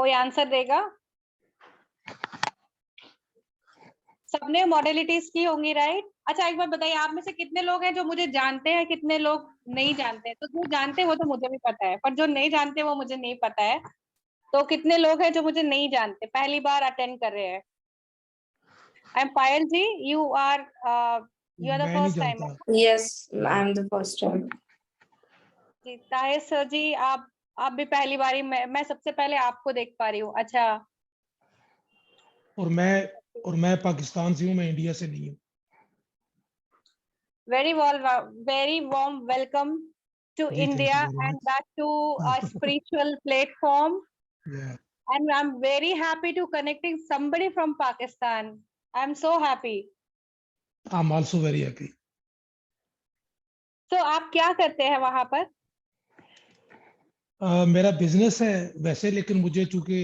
कोई आंसर देगा? सबने मॉडलिटीज की होंगी, राइट? अच्छा एक बार बताइए, आप में से कितने लोग हैं जो मुझे जानते हैं, कितने लोग नहीं जानते हैं? तो जो जानते हैं वो तो मुझे भी पता है, पर जो नहीं जानते वो मुझे नहीं पता है। तो कितने लोग हैं जो मुझे नहीं जानते, पहली बार अटेंड कर रहे हैं? I am Payal ji, you are the मैं नहीं फर्स्ट टाइम? जानता। Yes, I'm the first time. जी ताहिर सर जी, आप भी पहली बारी, मैं सबसे पहले आपको देख पा रही हूँ। अच्छा, और मैं पाकिस्तान से हूँ, मैं इंडिया से नहीं हूँ। वेरी वार्म वेलकम to जी thank India, you very and much. that to a spiritual platform. Yeah, And I'm very happy to connecting somebody from Pakistan. I'm so happy. I'm also very happy. So आप क्या करते हैं वहां पर? मेरा business है वैसे, लेकिन मुझे चूंकि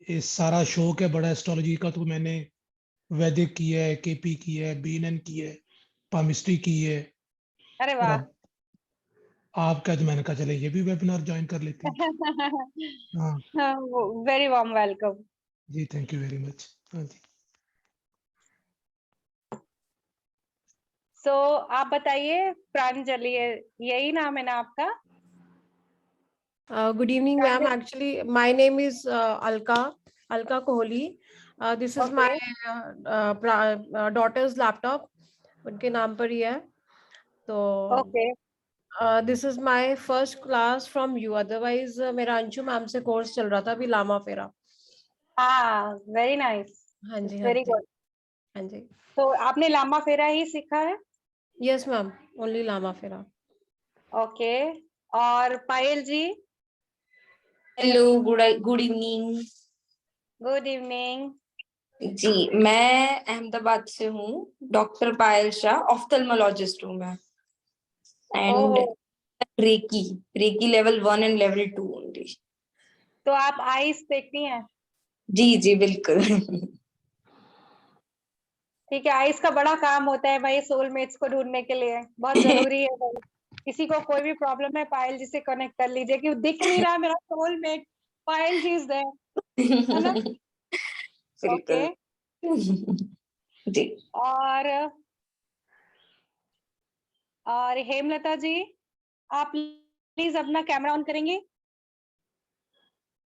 इस सारा शौक है बड़ा एस्ट्रोलॉजी का, तो मैंने वैदिक की है, केपी की है, बीएनएन की है, पामिस्ट्री की है। अरे और वाह। अब आपका, तो मैंने कहा चले ये भी वेबिनार ज्वाइन कर लेते हैं। हाँ वेरी वार्म वेलकम। जी थैंक यू वेरी मच। हाँ जी। सो आप बताइए, प्रांजलि, यही नाम है ना आपका? Good evening, ma'am. Actually, my name is Alka Kohli. This is my daughter's laptop. उनके नाम पर ही है। तो okay. this is my first class from you. Otherwise, मेरा अंशु मैम से कोर्स चल रहा था अभी, लामा फेरा। हाँ, वेरी नाइस। हाँ जी, हाँ वेरी जी, गुड। हाँ जी। तो आपने लामा फेरा ही सीखा है? Yes, ma'am. Only लामा फेरा। ओके। और Payal ji? Hello, good evening. Good evening. जी, मैं अहमदाबाद से हूँ। डॉक्टर पायल शाह, ऑफ्थल्मोलॉजिस्ट हूँ मैं। And reiki level 1 and level 2 only. तो आप आईज देखती हैं? जी जी बिल्कुल। ठीक है, आइस का बड़ा काम होता है भाई, सोलमेट्स को ढूंढने के लिए बहुत जरूरी है भाई। किसी को कोई भी प्रॉब्लम है, पायल जी से कनेक्ट कर लीजिए कि दिख नहीं रहा मेरा soulmate, Payal ji is there, है ना? ओके। बिल्कुल। जी और हेमलता जी, आप प्लीज अपना कैमरा ऑन करेंगे?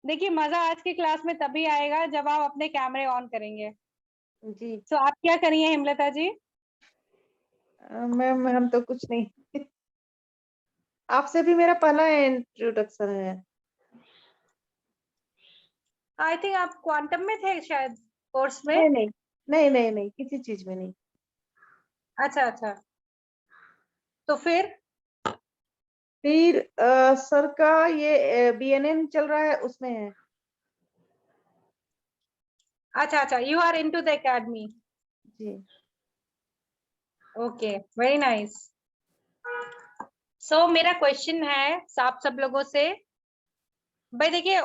देखिए, मजा आज की क्लास में तभी आएगा जब आप अपने कैमरे ऑन करेंगे। जी तो आप क्या करिए हेमलता जी? मैम, हम तो कुछ नहीं। आपसे भी मेरा पहला इंट्रोडक्शन है। आई थिंक आप क्वांटम में थे शायद, कोर्स में। नहीं नहीं नहीं नहीं नहीं, किसी चीज में नहीं। अच्छा अच्छा, तो फिर सर का ये बीएनएन चल रहा है, उसमें है। अच्छा अच्छा, you are into the academy. जी ओके, वेरी नाइस। सो मेरा क्वेश्चन है आप सब लोगों से, भाई देखिए,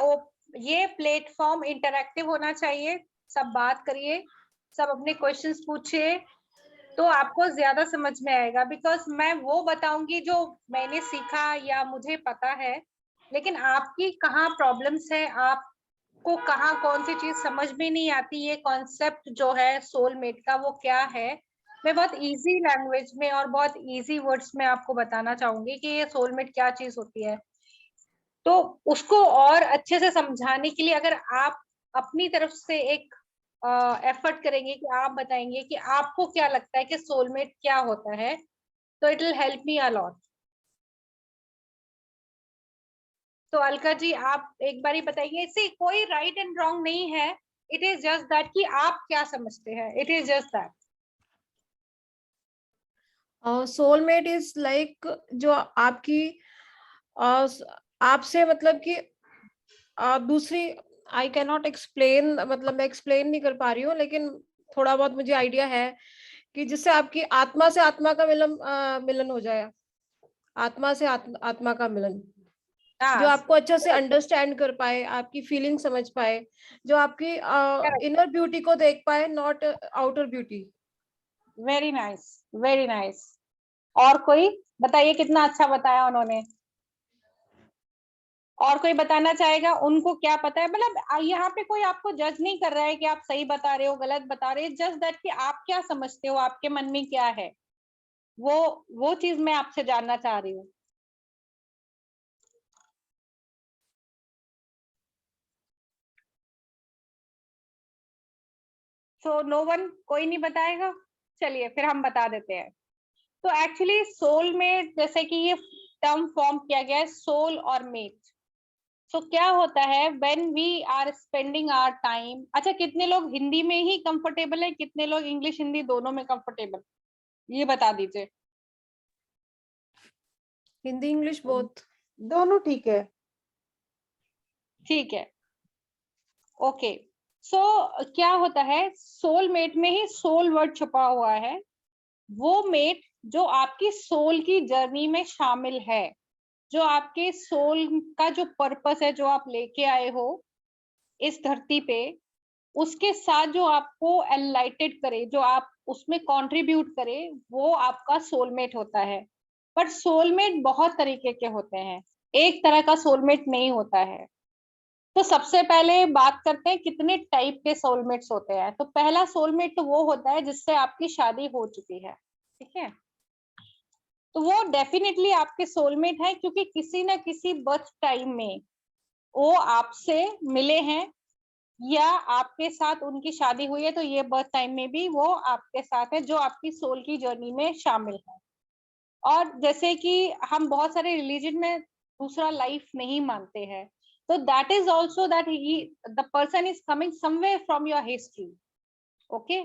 ये प्लेटफॉर्म इंटरैक्टिव होना चाहिए। सब बात करिए, सब अपने क्वेश्चंस पूछिए, तो आपको ज्यादा समझ में आएगा। बिकॉज मैं वो बताऊंगी जो मैंने सीखा या मुझे पता है, लेकिन आपकी कहाँ प्रॉब्लम्स है, आपको कहाँ कौन सी चीज समझ में नहीं आती, ये कॉन्सेप्ट जो है सोलमेट का वो क्या है, मैं बहुत इजी लैंग्वेज में और बहुत इजी वर्ड्स में आपको बताना चाहूंगी कि ये सोलमेट क्या चीज होती है। तो उसको और अच्छे से समझाने के लिए अगर आप अपनी तरफ से एक एफर्ट करेंगे कि आप बताएंगे कि आपको क्या लगता है कि सोलमेट क्या होता है, तो it will help me a lot. तो अलका जी, आप एक बार ही बताइए। इसे कोई राइट एंड रॉन्ग नहीं है, इट इज जस्ट दैट कि आप क्या समझते हैं, it is just that. Soulmate is like जो आपकी आपसे मतलब कि दूसरी, आई कैन नॉट एक्सप्लेन, मतलब मैं एक्सप्लेन नहीं कर पा रही हूँ, लेकिन थोड़ा बहुत मुझे आइडिया है कि जिससे आपकी आत्मा से आत्मा का मिलन हो जाए। आत्मा से आत्मा का मिलन, जो आपको अच्छे से अंडरस्टैंड कर पाए, आपकी फीलिंग समझ पाए, जो आपकी इनर ब्यूटी को देख पाए, not outer beauty. Very nice, very nice. और कोई बताइए, कितना अच्छा बताया उन्होंने। और कोई बताना चाहेगा उनको क्या पता है? मतलब यहाँ पे कोई आपको जज नहीं कर रहा है कि आप सही बता रहे हो गलत बता रहे हो, जस्ट दैट कि आप क्या समझते हो, आपके मन में क्या है, वो चीज मैं आपसे जानना चाह रही हूँ। सो नो वन, कोई नहीं बताएगा? चलिए फिर हम बता देते हैं। तो एक्चुअली सोलमेट, जैसे कि ये टर्म फॉर्म किया गया है सोल और मेट। सो क्या होता है when we are spending our time. अच्छा, कितने लोग हिंदी में ही कंफर्टेबल है, कितने लोग इंग्लिश हिंदी दोनों में कंफर्टेबल, ये बता दीजिए। Hindi English both. दोनों ठीक है। ठीक है, ओके। सो क्या होता है, सोलमेट में ही सोल वर्ड छुपा हुआ है। वो मेट जो आपकी सोल की जर्नी में शामिल है, जो आपके सोल का जो पर्पस है, जो आप लेके आए हो इस धरती पे, उसके साथ जो आपको एनलाइटेड करे, जो आप उसमें कंट्रीब्यूट करे, वो आपका सोलमेट होता है। पर सोलमेट बहुत तरीके के होते हैं, एक तरह का सोलमेट नहीं होता है। तो सबसे पहले बात करते हैं कितने टाइप के सोलमेट्स होते हैं। तो पहला सोलमेट तो वो होता है जिससे आपकी शादी हो चुकी है, ठीक है। तो वो डेफिनेटली आपके सोलमेट है, क्योंकि किसी ना किसी बर्थ टाइम में वो आपसे मिले हैं या आपके साथ उनकी शादी हुई है, तो ये बर्थ टाइम में भी वो आपके साथ है, जो आपकी सोल की जर्नी में शामिल है। और जैसे कि हम बहुत सारे रिलीजन में दूसरा लाइफ नहीं मानते हैं, तो that is also that the person is coming somewhere from your history. Okay,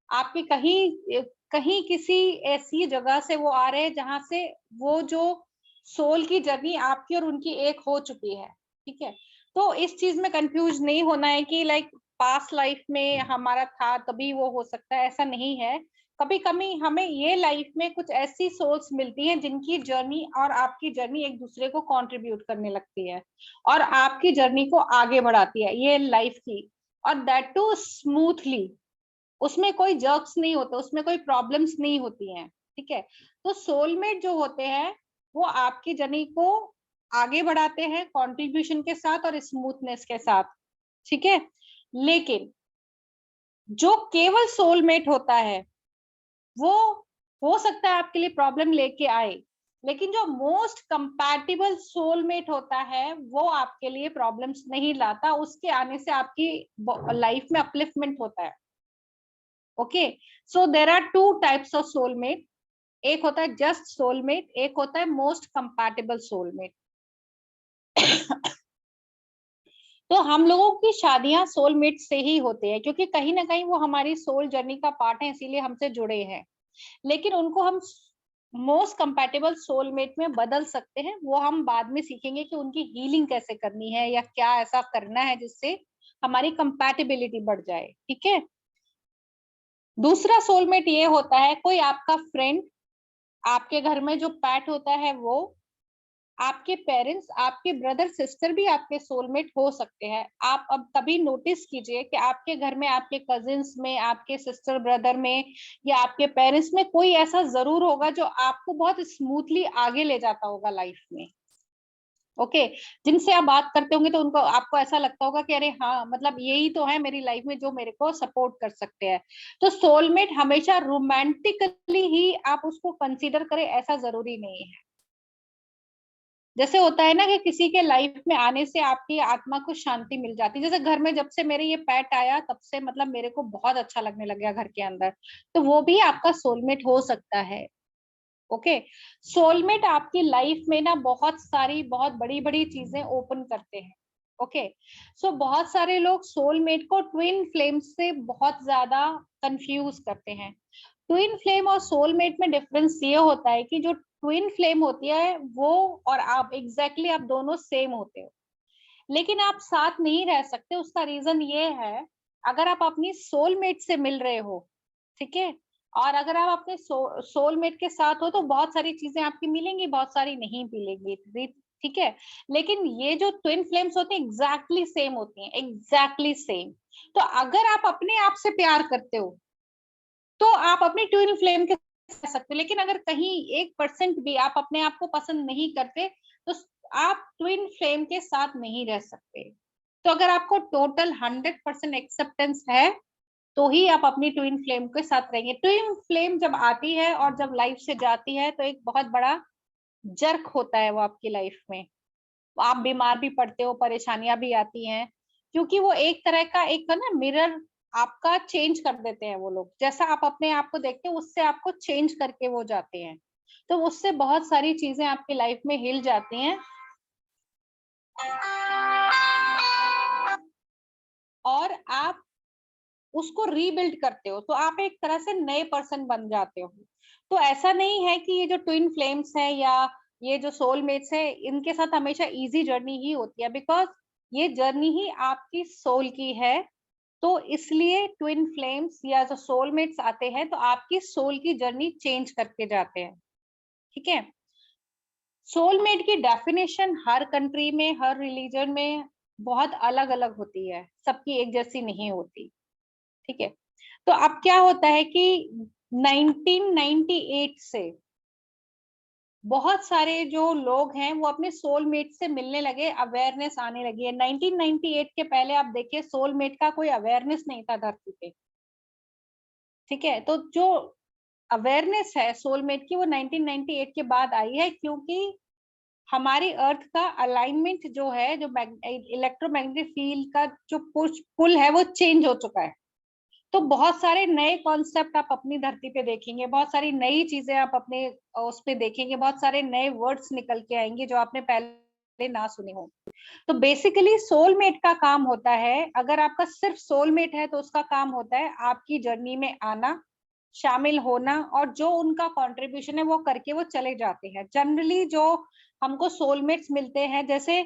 आपकी कहीं कहीं किसी ऐसी जगह से वो आ रहे हैं जहां से वो जो सोल की जर्नी आपकी और उनकी एक हो चुकी है, ठीक है। तो इस चीज में कंफ्यूज नहीं होना है कि लाइक पास्ट लाइफ में हमारा था तभी वो हो सकता है, ऐसा नहीं है। कभी कभी हमें ये लाइफ में कुछ ऐसी सोल्स मिलती हैं जिनकी जर्नी और आपकी जर्नी एक दूसरे को कंट्रीब्यूट करने लगती है और आपकी जर्नी को आगे बढ़ाती है ये लाइफ की, और दैट टू स्मूथली। उसमें कोई जर्क्स नहीं होते, उसमें कोई प्रॉब्लम्स नहीं होती हैं, ठीक है। तो सोलमेट जो होते हैं वो आपकी जर्नी को आगे बढ़ाते हैं कंट्रीब्यूशन के साथ और स्मूथनेस के साथ, ठीक है। लेकिन जो केवल सोलमेट होता है वो हो सकता है आपके लिए प्रॉब्लम लेके आए, लेकिन जो मोस्ट कंपैटिबल सोलमेट होता है वो आपके लिए प्रॉब्लम्स नहीं लाता, उसके आने से आपकी लाइफ में अपलिफ्टमेंट होता है। Okay, so there are two types of soulmate. एक होता है जस्ट सोलमेट, एक होता है मोस्ट कंपैटिबल सोलमेट। तो हम लोगों की शादियां सोलमेट से ही होती है, क्योंकि कहीं ना कहीं वो हमारी सोल जर्नी का पार्ट है, इसीलिए हमसे जुड़े हैं। लेकिन उनको हम मोस्ट कंपैटिबल सोलमेट में बदल सकते हैं, वो हम बाद में सीखेंगे कि उनकी हीलिंग कैसे करनी है या क्या ऐसा करना है जिससे हमारी कंपैटिबिलिटी बढ़ जाए, ठीक है। दूसरा सोलमेट ये होता है कोई आपका फ्रेंड, आपके घर में जो पेट होता है वो, आपके पेरेंट्स, आपके ब्रदर सिस्टर भी आपके सोलमेट हो सकते हैं। आप अब कभी नोटिस कीजिए कि आपके घर में, आपके कजिन्स में, आपके सिस्टर ब्रदर में या आपके पेरेंट्स में कोई ऐसा जरूर होगा जो आपको बहुत स्मूथली आगे ले जाता होगा लाइफ में। ओके, जिनसे आप बात करते होंगे तो उनको, आपको ऐसा लगता होगा कि अरे हाँ, मतलब यही तो है मेरी लाइफ में जो मेरे को सपोर्ट कर सकते हैं। तो सोलमेट हमेशा रोमांटिकली ही आप उसको कंसीडर करें, ऐसा जरूरी नहीं है। जैसे होता है ना कि किसी के लाइफ में आने से आपकी आत्मा को शांति मिल जाती है, जैसे घर में जब से मेरे ये पेट आया तब से मतलब मेरे को बहुत अच्छा लगने लग गया घर के अंदर, तो वो भी आपका सोलमेट हो सकता है। ओके, सोलमेट आपकी लाइफ में ना बहुत सारी बहुत बड़ी बड़ी चीजें ओपन करते हैं। ओके, सो बहुत सारे लोग सोलमेट को ट्विन फ्लेम से बहुत ज्यादा कंफ्यूज करते हैं। ट्विन फ्लेम और सोलमेट में डिफरेंस ये होता है कि जो ट्विन फ्लेम होती है वो और आप एग्जैक्टली आप दोनों सेम होते हो, लेकिन आप साथ नहीं रह सकते। उसका रीजन ये है, अगर आप अपनी सोलमेट से मिल रहे हो, ठीक है, और अगर आप अपने सोलमेट के साथ हो तो बहुत सारी चीजें आपकी मिलेंगी, बहुत सारी नहीं मिलेंगी, ठीक है। लेकिन ये जो ट्विन फ्लेम्स होती हैं एग्जैक्टली सेम होती हैं, एग्जैक्टली सेम। तो अगर आप अपने आप से प्यार करते हो तो आप अपनी ट्विन फ्लेम के रह सकते हो, लेकिन अगर कहीं 1% भी आप अपने आप को पसंद नहीं करते तो आप ट्विन फ्लेम के साथ नहीं रह सकते। तो अगर आपको टोटल 100% एक्सेप्टेंस है तो ही आप अपनी ट्विन फ्लेम के साथ रहेंगे। ट्विन फ्लेम जब आती है और जब लाइफ से जाती है तो एक बहुत बड़ा जर्क होता है वो आपकी लाइफ में। आप बीमार भी पड़ते हो, परेशानियां भी आती हैं, क्योंकि वो एक तरह का एक ना मिरर आपका चेंज कर देते हैं वो लोग। जैसा आप अपने आप को देखते हो उससे आपको चेंज करके वो जाते हैं, तो उससे बहुत सारी चीजें आपकी लाइफ में हिल जाती हैं और आप उसको रीबिल्ड करते हो, तो आप एक तरह से नए पर्सन बन जाते हो। तो ऐसा नहीं है कि ये जो ट्विन फ्लेम्स है या ये जो सोलमेट्स है इनके साथ हमेशा इजी जर्नी ही होती है, बिकॉज ये जर्नी ही आपकी सोल की है। तो इसलिए ट्विन फ्लेम्स या जो सोलमेट्स आते हैं तो आपकी सोल की जर्नी चेंज करके जाते हैं। ठीक है, सोलमेट की डेफिनेशन हर कंट्री में, हर रिलीजन में बहुत अलग अलग होती है, सबकी एक जैसी नहीं होती। ठीक है, तो अब क्या होता है कि 1998 से बहुत सारे जो लोग हैं वो अपने सोलमेट से मिलने लगे, अवेयरनेस आने लगी है। 1998 के पहले आप देखिए सोलमेट का कोई अवेयरनेस नहीं था धरती पे। ठीक है, तो जो अवेयरनेस है सोलमेट की वो 1998 के बाद आई है, क्योंकि हमारी अर्थ का अलाइनमेंट जो है, जो इलेक्ट्रोमैग्नेटिक फील्ड का जो पुश पुल है वो चेंज हो चुका है। तो बहुत सारे नए कॉन्सेप्ट आप अपनी धरती पे देखेंगे, बहुत सारी नई चीजें आप अपने उस पे देखेंगे, बहुत सारे नए वर्ड्स निकल के आएंगे जो आपने पहले ना सुने हो। तो बेसिकली सोलमेट का काम होता है, अगर आपका सिर्फ सोलमेट है तो उसका काम होता है आपकी जर्नी में आना, शामिल होना, और जो उनका कंट्रीब्यूशन है वो करके वो चले जाते हैं। जनरली जो हमको सोलमेट्स मिलते हैं, जैसे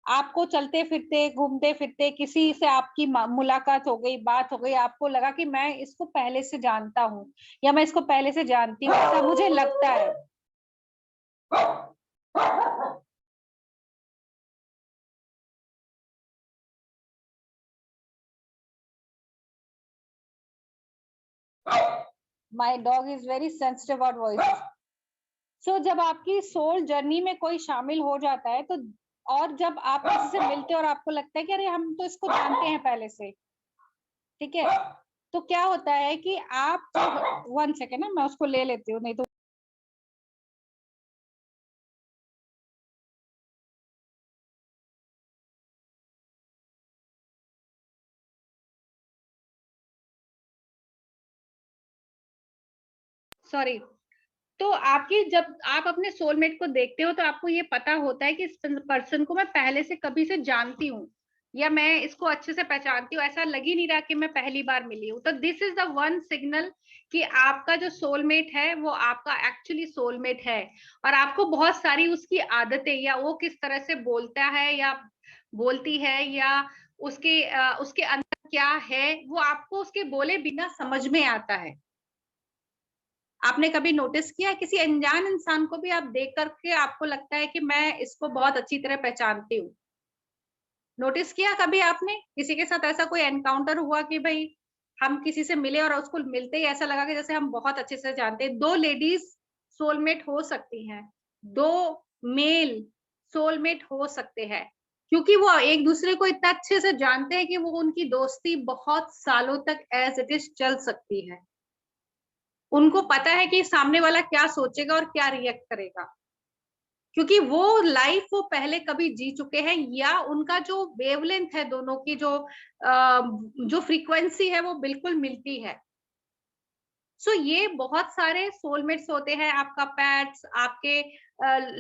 आपको चलते फिरते घूमते फिरते किसी से आपकी मुलाकात हो गई, बात हो गई, आपको लगा कि मैं इसको पहले से जानता हूँ या मैं इसको पहले से जानती हूँ, ऐसा मुझे लगता है। My dog is very sensitive about voice. So जब आपकी सोल जर्नी में कोई शामिल हो जाता है तो, और जब आप किसी से मिलते हो और आपको लगता है कि अरे हम तो इसको जानते हैं पहले से, ठीक है, तो क्या होता है कि आप, 1 सेकेंड ना मैं उसको ले लेती हूँ, नहीं तो सॉरी। तो आपकी, जब आप अपने सोलमेट को देखते हो तो आपको ये पता होता है कि इस पर्सन को मैं पहले से कभी से जानती हूँ या मैं इसको अच्छे से पहचानती हूँ, ऐसा लग ही नहीं रहा कि मैं पहली बार मिली हूँ। तो this is the one signal कि आपका जो सोलमेट है वो आपका एक्चुअली सोलमेट है, और आपको बहुत सारी उसकी आदतें या वो किस तरह से बोलता है या बोलती है या उसके अंदर क्या है वो आपको उसके बोले बिना समझ में आता है। आपने कभी नोटिस किया किसी अनजान इंसान को भी आप देख करके आपको लगता है कि मैं इसको बहुत अच्छी तरह पहचानती हूँ? नोटिस किया कभी आपने किसी के साथ ऐसा कोई एनकाउंटर हुआ कि भाई हम किसी से मिले और उसको मिलते ही ऐसा लगा कि जैसे हम बहुत अच्छे से जानते हैं? 2 लेडीज सोलमेट हो सकती हैं, 2 मेल सोलमेट हो सकते हैं, क्योंकि वो एक दूसरे को इतना अच्छे से जानते हैं कि वो उनकी दोस्ती बहुत सालों तक एज इट इज चल सकती है। उनको पता है कि सामने वाला क्या सोचेगा और क्या रिएक्ट करेगा, क्योंकि वो लाइफ वो पहले कभी जी चुके हैं, या उनका जो वेवलेंथ है दोनों की, जो फ्रीक्वेंसी है वो बिल्कुल मिलती है। सो ये बहुत सारे सोलमेट्स होते हैं, आपका पेट्स, आपके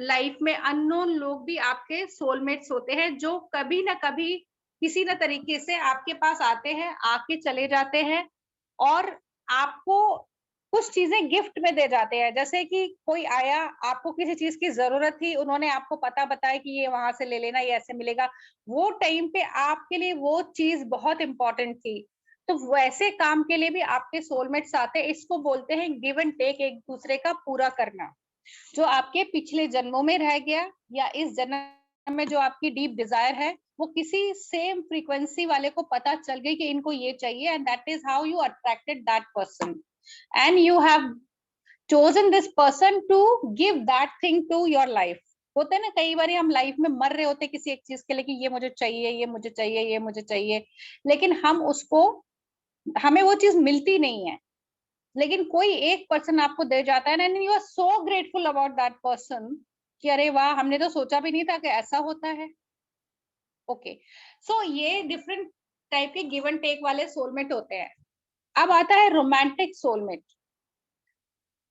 लाइफ में अननोन लोग भी आपके सोलमेट्स होते हैं, जो कभी ना कभी किसी न तरीके से आपके पास आते हैं, आके चले जाते हैं और आपको कुछ चीजें गिफ्ट में दे जाते हैं। जैसे कि कोई आया, आपको किसी चीज की जरूरत थी, उन्होंने आपको पता बताया कि ये वहां से ले लेना, ये ऐसे मिलेगा, वो टाइम पे आपके लिए वो चीज बहुत इंपॉर्टेंट थी। तो वैसे काम के लिए भी आपके सोलमेट्स आते हैं। इसको बोलते हैं गिव एंड टेक, एक दूसरे का पूरा करना। जो आपके पिछले जन्मों में रह गया या इस जन्म में जो आपकी डीप डिजायर है, वो किसी सेम फ्रीक्वेंसी वाले को पता चल गई कि इनको ये चाहिए, and that is how you attracted that person and you have chosen this person to give that thing to your life. होता है ना, कई बार हम लाइफ में मर रहे होते किसी एक चीज के लिए कि ये मुझे चाहिए, ये मुझे चाहिए, ये मुझे चाहिए, लेकिन हमें वो चीज मिलती नहीं है, लेकिन कोई एक पर्सन आपको दे जाता है and you are so grateful about that person कि अरे वाह, हमने तो सोचा भी नहीं था कि ऐसा होता है। ओके, सो ये डिफरेंट टाइप के गिव एंड टेक वाले सोलमेट होते हैं। अब आता है रोमांटिक सोलमेट,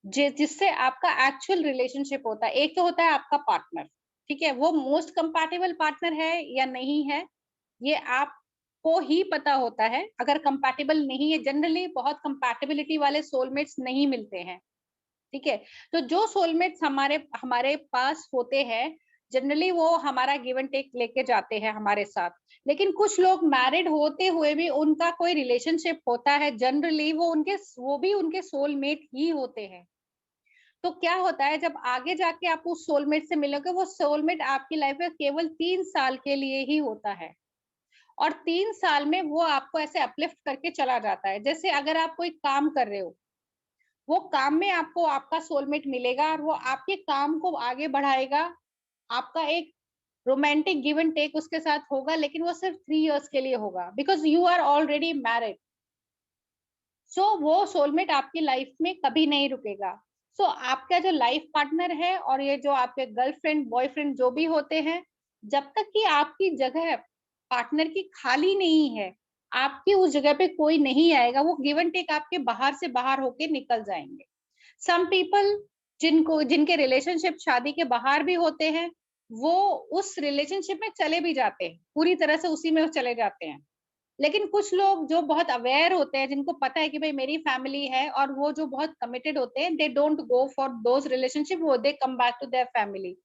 जिससे आपका एक्चुअल रिलेशनशिप होता है। एक तो होता है आपका पार्टनर, ठीक है, वो मोस्ट कंपैटिबल पार्टनर है या नहीं है ये आपको ही पता होता है। अगर कंपैटिबल नहीं है, जनरली बहुत कंपैटिबिलिटी वाले सोलमेट्स नहीं मिलते हैं, ठीक है। तो जो सोलमेट्स हमारे हमारे पास होते हैं, जनरली वो हमारा गिव एंड टेक लेके जाते हैं हमारे साथ। लेकिन कुछ लोग मैरिड होते हुए भी उनका कोई रिलेशनशिप होता है, जनरली वो भी उनके सोलमेट ही होते हैं। तो क्या होता है, जब आगे जाके आप उस सोलमेट से मिलोगे, वो सोलमेट आपकी लाइफ में केवल 3 साल के लिए ही होता है, और 3 साल में वो आपको ऐसे अपलिफ्ट करके चला जाता है। जैसे अगर आप कोई काम कर रहे हो, वो काम में आपको आपका सोलमेट मिलेगा और वो आपके काम को आगे बढ़ाएगा। आपका एक रोमांटिक गिव एंड टेक उसके साथ होगा, लेकिन वो सिर्फ 3 इयर्स के लिए होगा, because you are already married. So वो सोलमेट आपकी लाइफ में कभी नहीं रुकेगा। सो आपका जो लाइफ पार्टनर है और ये जो आपके गर्लफ्रेंड बॉयफ्रेंड जो भी होते हैं, जब तक कि आपकी जगह पार्टनर की खाली नहीं है, आपकी उस जगह पे कोई नहीं आएगा। वो गिव एंड टेक आपके बाहर से बाहर होके निकल जाएंगे। सम पीपल जिनके रिलेशनशिप शादी के बाहर भी होते हैं, वो उस रिलेशनशिप में चले भी जाते हैं, पूरी तरह से उसी में चले जाते हैं। लेकिन कुछ लोग जो बहुत अवेयर होते हैं, जिनको पता है कि भाई मेरी फैमिली है, और वो जो बहुत कमिटेड होते हैं, they don't go for those relationship, वो they come back to their family.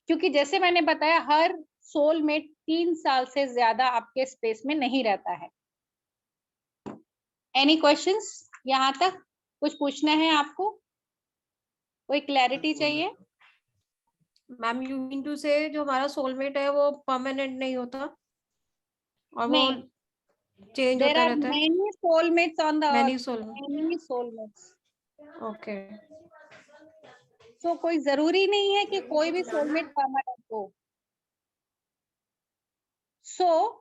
क्योंकि जैसे मैंने बताया, हर सोलमेट 3 साल से ज्यादा आपके स्पेस में नहीं रहता है। एनी क्वेश्चंस यहाँ तक? कुछ पूछना है आपको? कोई क्लैरिटी चाहिए? मैम यू मीन टू से जो हमारा सोलमेट है वो परमानेंट नहीं होता और वो नहीं, चेंज there होता are रहता है? many soulmates on the many earth, soulmate, many soulmates। Okay. तो कोई जरूरी नहीं है कि कोई भी सोलमेट परमानेंट हो। सो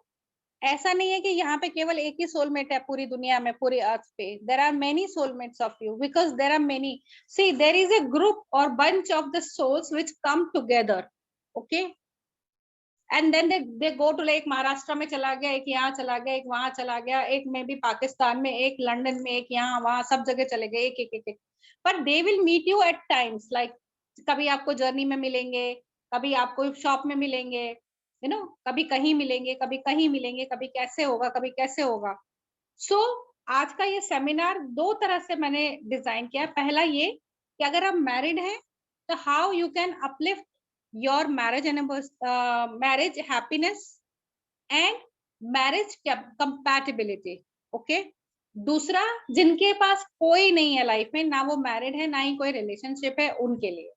ऐसा नहीं है कि यहाँ पे केवल एक ही सोलमेट है पूरी दुनिया में, पूरी अर्थ पे। There are many soulmates of you, because there are many, see there is a group और bunch of the souls which come together, okay, and then they go to, like Maharashtra में चला गया, एक यहाँ चला गया, एक वहां चला गया, एक में भी पाकिस्तान में, एक लंदन में, एक यहाँ वहां, सब जगह चले गए, एक एक एक एक। पर they will meet you at times, like कभी आपको जर्नी में मिलेंगे, कभी आपको शॉप में मिलेंगे, यू नो, कभी कहीं मिलेंगे, कभी कहीं मिलेंगे, कभी कैसे होगा, कभी कैसे होगा। सो आज का ये सेमिनार 2 तरह से मैंने डिजाइन किया। पहला ये कि अगर आप मैरिड हैं, तो how you can uplift your marriage happiness and marriage compatibility, okay। दूसरा, जिनके पास कोई नहीं है लाइफ में, ना वो मैरिड है, ना ही कोई रिलेशनशिप है, उनके लिए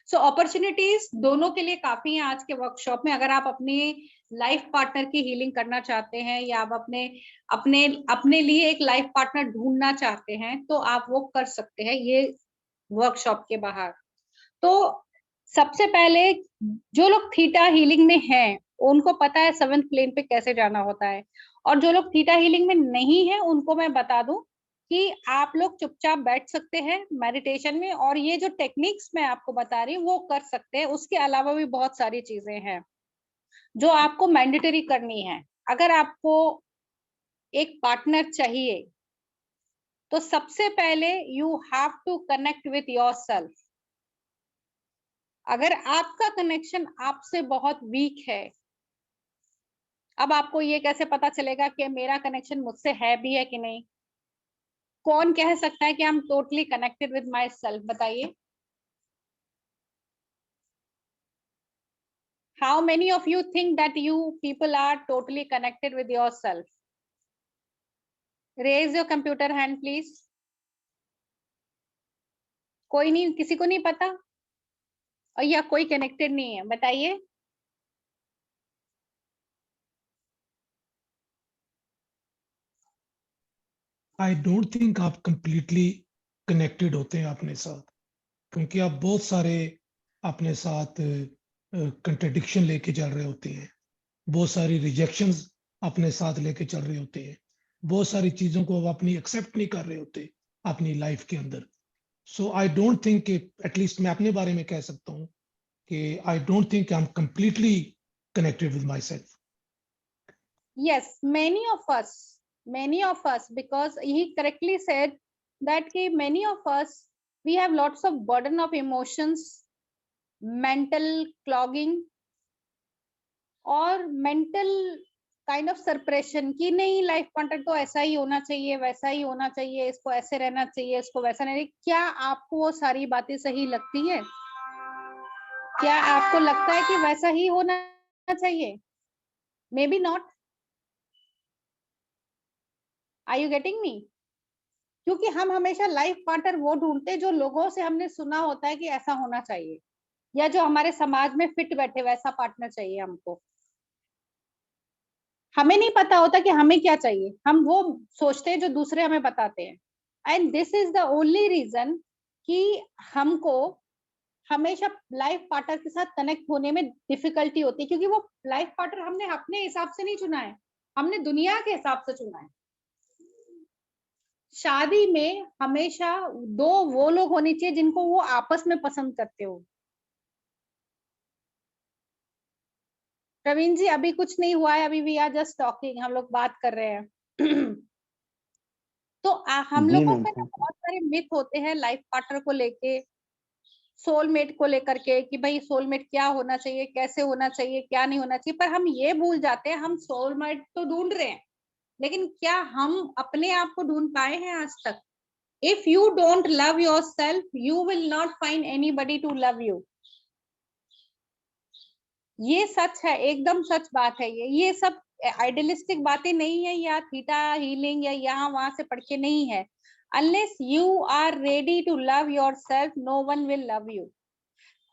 सो अपॉर्चुनिटीज दोनों के लिए काफी हैं आज के वर्कशॉप में। अगर आप अपनी लाइफ पार्टनर की हीलिंग करना चाहते हैं, या आप अपने अपने अपने लिए एक लाइफ पार्टनर ढूंढना चाहते हैं, तो आप वो कर सकते हैं ये वर्कशॉप के बाहर। तो सबसे पहले, जो लोग थीटा हीलिंग में हैं, उनको पता है 7th प्लेन पे कैसे जाना होता है, और जो लोग थीटा हीलिंग में नहीं है, उनको मैं बता दूं कि आप लोग चुपचाप बैठ सकते हैं मेडिटेशन में, और ये जो टेक्निक्स मैं आपको बता रही हूँ वो कर सकते हैं। उसके अलावा भी बहुत सारी चीजें हैं जो आपको मैंडेटरी करनी है। अगर आपको एक पार्टनर चाहिए, तो सबसे पहले you have to connect with yourself. अगर आपका कनेक्शन आपसे बहुत वीक है, अब आपको ये कैसे पता चलेगा कि मेरा कनेक्शन मुझसे है भी है कि नहीं? कौन कह सकता है कि I am totally connected with myself? बताइए, how many of you think that you people are totally connected with yourself? Raise your computer hand please. कोई नहीं, किसी को नहीं पता, और या कोई कनेक्टेड नहीं है? बताइए। आई डोंट थिंक आप कंप्लीटली कनेक्टेड होते हैं अपने साथ, क्योंकि आप बहुत सारे अपने साथ कंट्रडिक्शन लेके चल रहे होते हैं, बहुत सारी रिजेक्शंस अपने साथ लेके चल रहे होते हैं, बहुत सारी चीजों को वो अपनी एक्सेप्ट नहीं कर रहे होते अपनी लाइफ के अंदर. सो आई डोंट थिंक कि, एटलीस्ट मैं अपने बारे में कह सकता हूँ कि I don't think I am completely connected with myself. Yes, many of us, because he correctly said that कि many of us, we have lots of burden of emotions, mental clogging और mental kind of suppression कि नहीं, life partner तो ऐसा ही होना चाहिए, वैसा ही होना चाहिए, इसको ऐसे रहना चाहिए, इसको वैसा नहीं. क्या आपको वो सारी बातें सही लगती है? क्या आपको लगता है कि वैसा ही होना चाहिए? May be not. Are you getting me? क्योंकि हम हमेशा लाइफ पार्टनर वो ढूंढते जो लोगों से हमने सुना होता है कि ऐसा होना चाहिए, या जो हमारे समाज में फिट बैठे वैसा पार्टनर चाहिए हमको. हमें नहीं पता होता कि हमें क्या चाहिए, हम वो सोचते हैं जो दूसरे हमें बताते हैं. And this is the only reason कि हमको हमेशा लाइफ पार्टनर के साथ कनेक्ट होने में डिफिकल्टी होती है, क्योंकि वो लाइफ पार्टनर हमने अपने हिसाब से नहीं चुना है, हमने दुनिया के हिसाब से चुना है. शादी में हमेशा दो वो लोग होने चाहिए जिनको वो आपस में पसंद करते हो. प्रवीण जी, अभी कुछ नहीं हुआ है, अभी वी आर जस्ट टॉकिंग, हम लोग बात कर रहे हैं. तो हम जी लोगों मैम, में ना बहुत सारे मिथ होते हैं लाइफ पार्टनर को लेके, सोलमेट को लेकर के कि भाई सोलमेट क्या होना चाहिए, कैसे होना चाहिए, क्या नहीं होना चाहिए. पर हम ये भूल जाते हैं हम सोलमेट तो ढूंढ रहे हैं, लेकिन क्या हम अपने आप को ढूंढ पाए हैं आज तक? If you don't love yourself, you will not find anybody to love you. ये सच है, एकदम सच बात है. ये सब आइडियलिस्टिक बातें नहीं है या थीटा हीलिंग या यहाँ वहां से पढ़ के नहीं है. Unless you are ready to love yourself, no one will love you.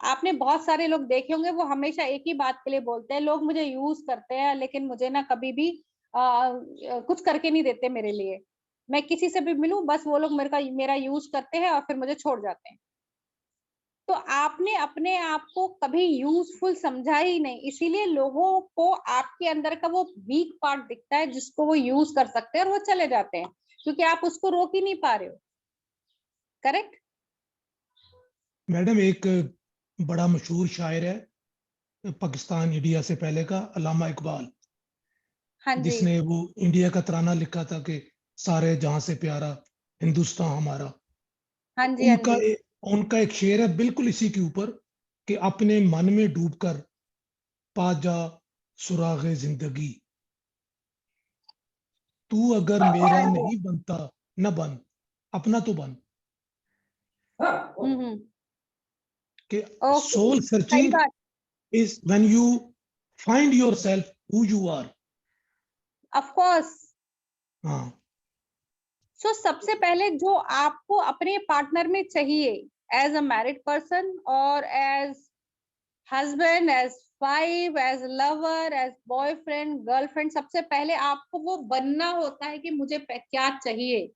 आपने बहुत सारे लोग देखे होंगे, वो हमेशा एक ही बात के लिए बोलते हैं, लोग मुझे यूज करते हैं लेकिन मुझे ना कभी भी कुछ करके नहीं देते मेरे लिए. मैं किसी से भी मिलूं, बस वो लोग मेरा यूज करते हैं और फिर मुझे छोड़ जाते हैं. तो आपने अपने आप को कभी यूजफुल समझा ही नहीं, इसीलिए लोगों को आपके अंदर का वो वीक पार्ट दिखता है जिसको वो यूज कर सकते हैं और वो चले जाते हैं, क्योंकि आप उसको रोक ही नहीं पा रहे हो. करेक्ट? मैडम, एक बड़ा मशहूर शायर है पाकिस्तान इंडिया से पहले का, अल्लामा इकबाल, हाँ जी. जिसने वो इंडिया का तराना लिखा था कि सारे जहां से प्यारा हिंदुस्तान हमारा. हाँ जी. हाँ जी. उनका एक शेर है बिल्कुल इसी के ऊपर कि अपने मन में डूबकर पा जा सुरागे जिंदगी, तू अगर मेरा नहीं बनता न बन, अपना तो बन. कि सोल सही सर्चिंग बात. is when you find yourself who you are. Of course. हाँ. सो सबसे पहले जो आपको अपने पार्टनर में चाहिए, एज अ मैरिड पर्सन और as husband, as wife, as lover, as boyfriend, girlfriend, सबसे पहले आपको वो बनना होता है कि मुझे क्या चाहिए.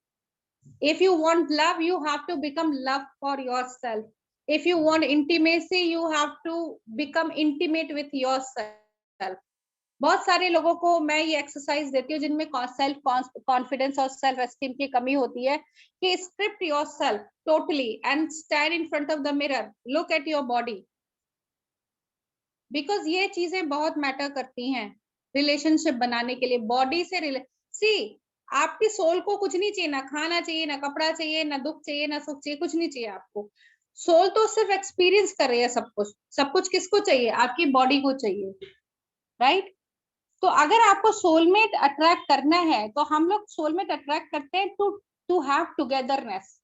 If you want love, you have to become love for yourself. If you want intimacy, you have to become intimate with yourself. बहुत सारे लोगों को मैं ये एक्सरसाइज देती हूँ जिनमें सेल्फ कॉन्फिडेंस और सेल्फ एस्टीम की कमी होती है, कि strip yourself totally and stand in front of the mirror, look at your body, because ये चीजें बहुत मैटर करती हैं रिलेशनशिप बनाने के लिए. बॉडी से सी, आपकी सोल को कुछ नहीं चाहिए, ना खाना चाहिए, ना कपड़ा चाहिए, ना दुख चाहिए, ना सुख चाहिए, कुछ नहीं चाहिए आपको. सोल तो सिर्फ एक्सपीरियंस कर रही है सब कुछ. सब कुछ किसको चाहिए? आपकी बॉडी को चाहिए, राइट? तो अगर आपको सोलमेट अट्रैक्ट करना है तो हम लोग सोलमेट अट्रैक्ट करते हैं टू हैव टुगेदरनेस.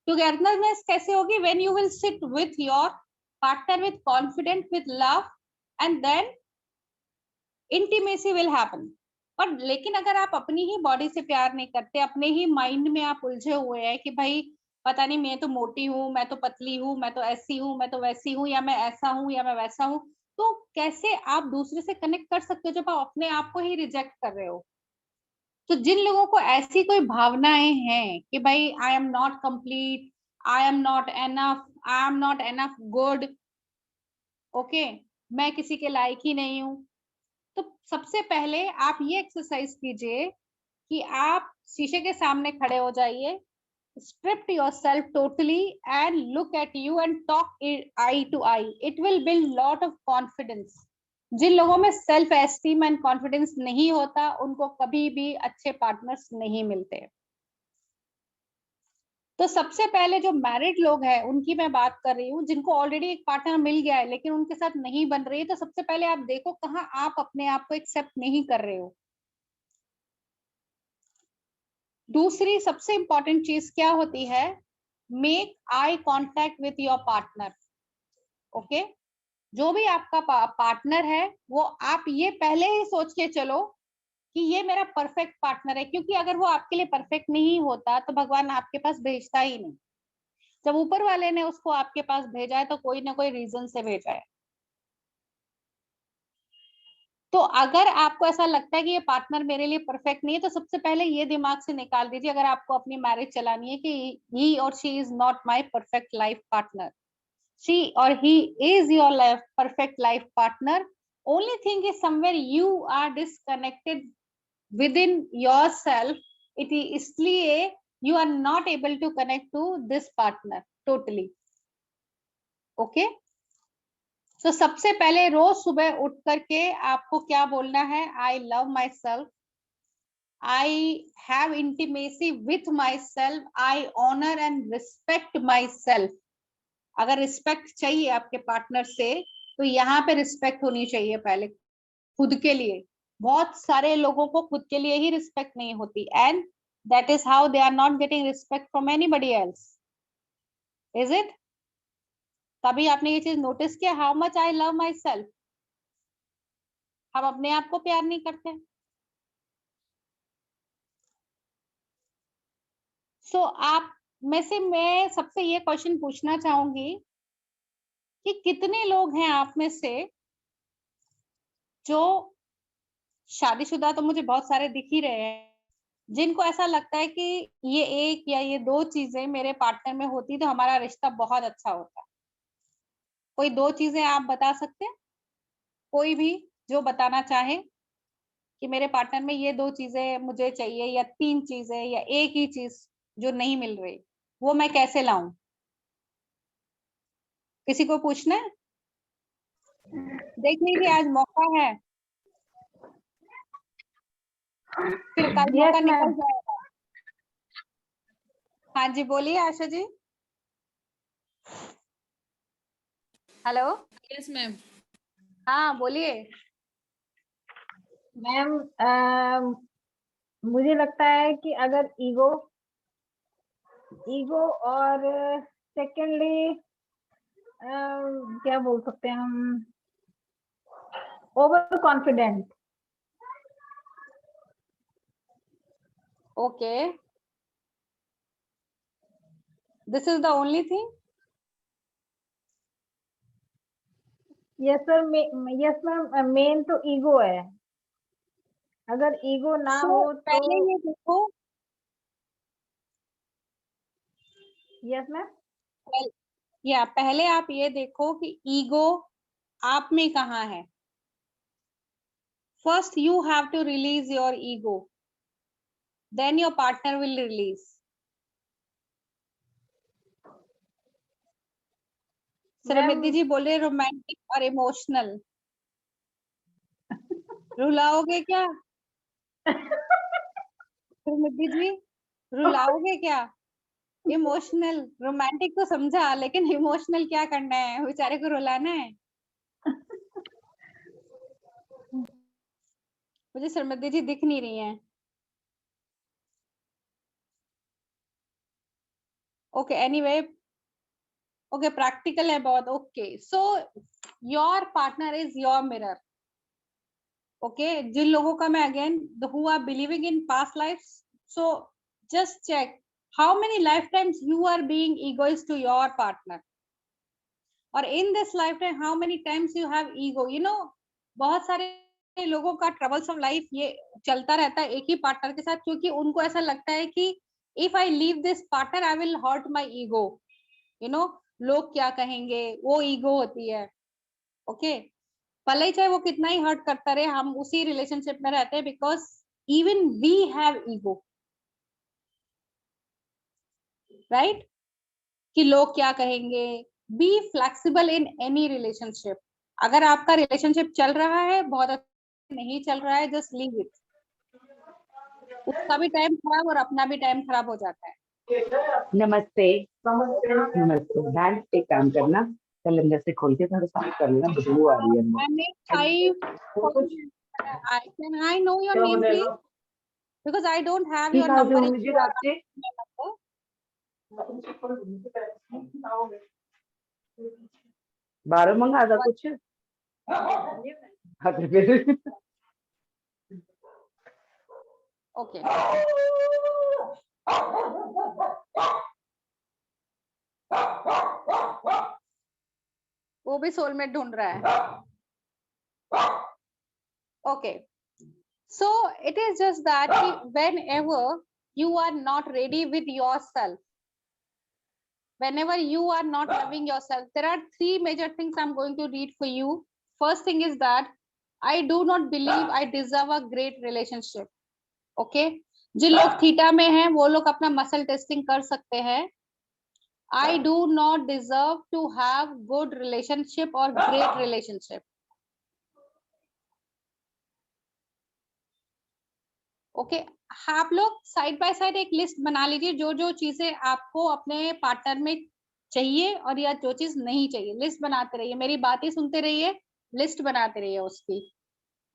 टुगेदरनेस कैसे होगी? When you will sit with your partner with confident, with love, and then intimacy will happen. पर लेकिन अगर आप अपनी ही बॉडी से प्यार नहीं करते, अपने ही माइंड में आप उलझे हुए हैं कि भाई पता नहीं मैं तो मोटी हूँ, मैं तो पतली हूँ, मैं तो ऐसी हूँ, मैं तो वैसी हूँ, या मैं ऐसा हूँ या मैं वैसा हूँ, तो कैसे आप दूसरे से कनेक्ट कर सकते हो जब आप अपने आप को ही रिजेक्ट कर रहे हो? तो जिन लोगों को ऐसी कोई भावनाएं हैं कि भाई I am not complete, I am not enough, I am not enough good, okay, मैं किसी के लायक ही नहीं हूँ। तो सबसे पहले आप ये एक्सरसाइज कीजिए कि आप शीशे के सामने खड़े हो जाइए, strip yourself totally and look at you and talk eye to eye. It will build lot of confidence. जिन लोगों में सेल्फ एस्टीम एंड कॉन्फिडेंस नहीं होता उनको कभी भी अच्छे पार्टनर्स नहीं मिलते। तो सबसे पहले जो मैरिड लोग हैं उनकी मैं बात कर रही हूँ, जिनको ऑलरेडी एक पार्टनर मिल गया है लेकिन उनके साथ नहीं बन रही है, तो सबसे पहले आप देखो कहाँ आप अपने आप को एक्सेप्ट नहीं कर रहे हो। दूसरी सबसे इंपॉर्टेंट चीज क्या होती है, make eye contact with your partner. Okay, जो भी आपका पार्टनर है वो आप ये पहले ही सोच के चलो कि ये मेरा परफेक्ट पार्टनर है, क्योंकि अगर वो आपके लिए परफेक्ट नहीं होता तो भगवान आपके पास भेजता ही नहीं। जब ऊपर वाले ने उसको आपके पास भेजा है तो कोई ना कोई रीजन से भेजा है। तो अगर आपको ऐसा लगता है कि ये पार्टनर मेरे लिए परफेक्ट नहीं है, तो सबसे पहले ये दिमाग से निकाल दीजिए, अगर आपको अपनी मैरिज चलानी है, कि ही और she is not my perfect life partner, she or he is your life perfect life partner. Only thing is somewhere you are disconnected within yourself, it is इसलिए you are not able to connect to this partner totally. Okay, so सबसे पहले रोज सुबह उठ करके आपको क्या बोलना है, I love myself, I have intimacy with myself, I honor and respect myself. अगर रिस्पेक्ट चाहिए आपके पार्टनर से तो यहाँ पे रिस्पेक्ट होनी चाहिए पहले खुद के लिए। बहुत सारे लोगों को खुद के लिए ही रिस्पेक्ट नहीं होती, and that is how they are not getting respect from anybody else, is it? तभी आपने ये चीज नोटिस किया, how much I love myself. हम अपने आप को प्यार नहीं करते। सो आप में से मैं सबसे ये क्वेश्चन पूछना चाहूंगी कि कितने लोग हैं आप में से जो शादीशुदा, तो मुझे बहुत सारे दिख ही रहे हैं, जिनको ऐसा लगता है कि ये एक या ये दो चीजें मेरे पार्टनर में होती तो हमारा रिश्ता बहुत अच्छा होता। कोई दो चीजें आप बता सकते हैं? कोई भी जो बताना चाहे कि मेरे पार्टनर में ये दो चीजें मुझे चाहिए, या तीन चीजें, या एक ही चीज जो नहीं मिल रही, वो मैं कैसे लाऊं? किसी को पूछना है? देख लीजिए, आज मौका है, फिर कल मौका निकल जाएगा। हाँ जी, बोलिए Asha ji. Hello. Yes ma'am. हाँ बोलिए। मैम मुझे लगता है कि अगर ईगो और सेकेंडली क्या बोल सकते हैं हम, over confident. Okay, this is the only thing. Yes sir, yes ma'am, main तो ईगो है। अगर ईगो ना हो तो पहले ये देखो, यस मैम, या पहले आप ये देखो कि ईगो आप में कहाँ है। First you have to release your ego, then your partner will release. Shrimati ji बोले रोमांटिक और इमोशनल। रुलाओगे क्या श्रीमती जी? रुलाओगे क्या? इमोशनल, रोमांटिक तो समझा, लेकिन इमोशनल क्या करना है? बेचारे को रुलाना है? मुझे श्रीमती जी दिख नहीं रही हैं। ओके, एनीवे, ओके, प्रैक्टिकल है बहुत। Okay, so your partner is your mirror. Okay, जिन लोगों का मैं again, who are believing in past life, so just check how many life times you are being egoist to your partner, और in this lifetime how many times you have ego. You know, बहुत सारे लोगों का troublesome life ये चलता रहता है एक ही पार्टनर के साथ, क्योंकि उनको ऐसा लगता है कि if I leave this partner I will hurt my ego. You know, लोग क्या कहेंगे, वो ईगो होती है। ओके, भले ही चाहे वो कितना ही हर्ट करता रहे, हम उसी रिलेशनशिप में रहते हैं, because even we have ego, right? कि लोग क्या कहेंगे. Be flexible in any relationship. अगर आपका रिलेशनशिप चल रहा है बहुत अच्छा, नहीं चल रहा है, जस्ट लीव इट. उसका भी टाइम खराब और अपना भी टाइम खराब हो जाता है. नमस्ते नमस्ते ध्यान एक काम करना, कैलेंडर से खोल के थोड़ा साफ कर लेना, बदबू आ रही है अंदर। I made 5. Can I know your name, please? Because I don't have your ठीक number. है, रात से बारह मंगा था कुछ। Okay. वो भी सोलमेट ढूंढ रहा है. Okay. So it is just that whenever you are not ready with yourself, whenever you are not loving yourself, there are 3 major things I'm going to read for you. First thing is that I do not believe I deserve a great relationship. Okay. जिन लोग theta में हैं वो लोग अपना muscle testing कर सकते हैं. I do not deserve to have good relationship or great relationship. Okay. आप लोग साइड बाय साइड एक लिस्ट बना लीजिए, जो जो चीजें आपको अपने पार्टनर में चाहिए और या जो चीज नहीं चाहिए. लिस्ट बनाते रहिए, मेरी बातें सुनते रहिए, लिस्ट बनाते रहिए उसकी.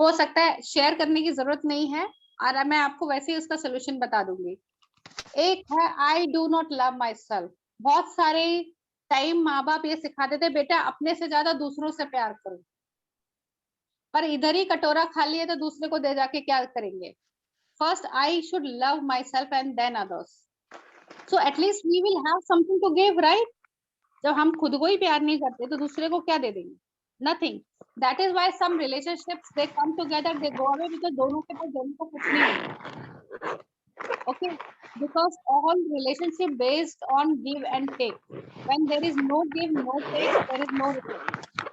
हो सकता है शेयर करने की जरूरत नहीं है, और मैं आपको वैसे ही उसका सोल्यूशन बता दूंगी. एक है I do not love my self. बहुत सारे टाइम माँ बाप ये सिखा देते बेटा अपने से ज्यादा दूसरों से प्यार करो, पर इधर ही कटोरा खाली है तो दूसरे को दे जाके क्या करेंगे. First, I should love myself and then others. So at least we will have something to give, right? जब हम खुद को ही प्यार नहीं करते तो दूसरे को क्या दे देंगे? Nothing. That is why some relationships they come together, they go away because दोनों के पास दोनों को कुछ नहीं है. Okay? Because all relationship based on give and take. When there is no give, no take, there is no relationship.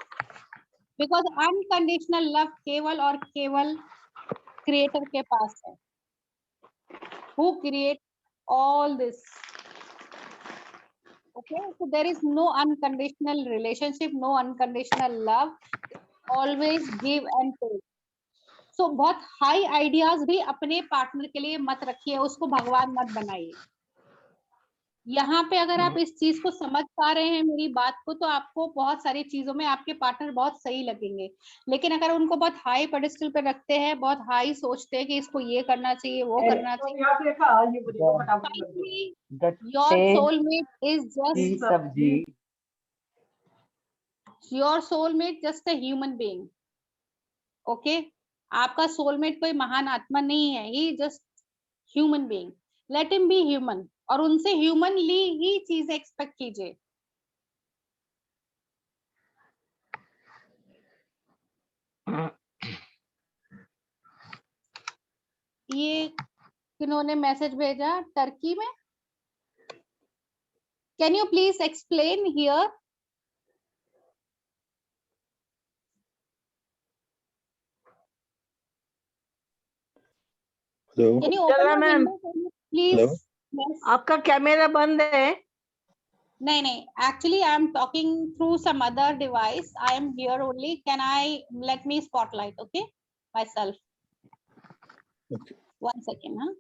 Because unconditional love केवल और केवल creator के पास है. Who create all this? Okay, so there is no unconditional relationship, no unconditional love. Always give and take. So बहुत high ideas भी अपने partner के लिए मत रखिए, उसको भगवान मत बनाइए. यहाँ पे अगर आप इस चीज को समझ पा रहे हैं मेरी बात को, तो आपको बहुत सारी चीजों में आपके पार्टनर बहुत सही लगेंगे. लेकिन अगर उनको बहुत हाई पेडेस्टल पे रखते हैं, बहुत हाई सोचते हैं कि इसको ये करना चाहिए, वो करना चाहिए, your soulmate is just a human being. Okay? आपका सोलमेट कोई महान आत्मा नहीं है, he just human being. Let him be human. और उनसे ह्यूमनली ही चीजें एक्सपेक्ट कीजिए. ये किन्होंने मैसेज भेजा टर्की में? Can you please explain here? Hello. Can you open ma'am please? आपका कैमरा बंद है. नहीं, actually I am talking through some other device. I am here only. Can I let me spotlight, okay, myself? Okay. 1 second, huh?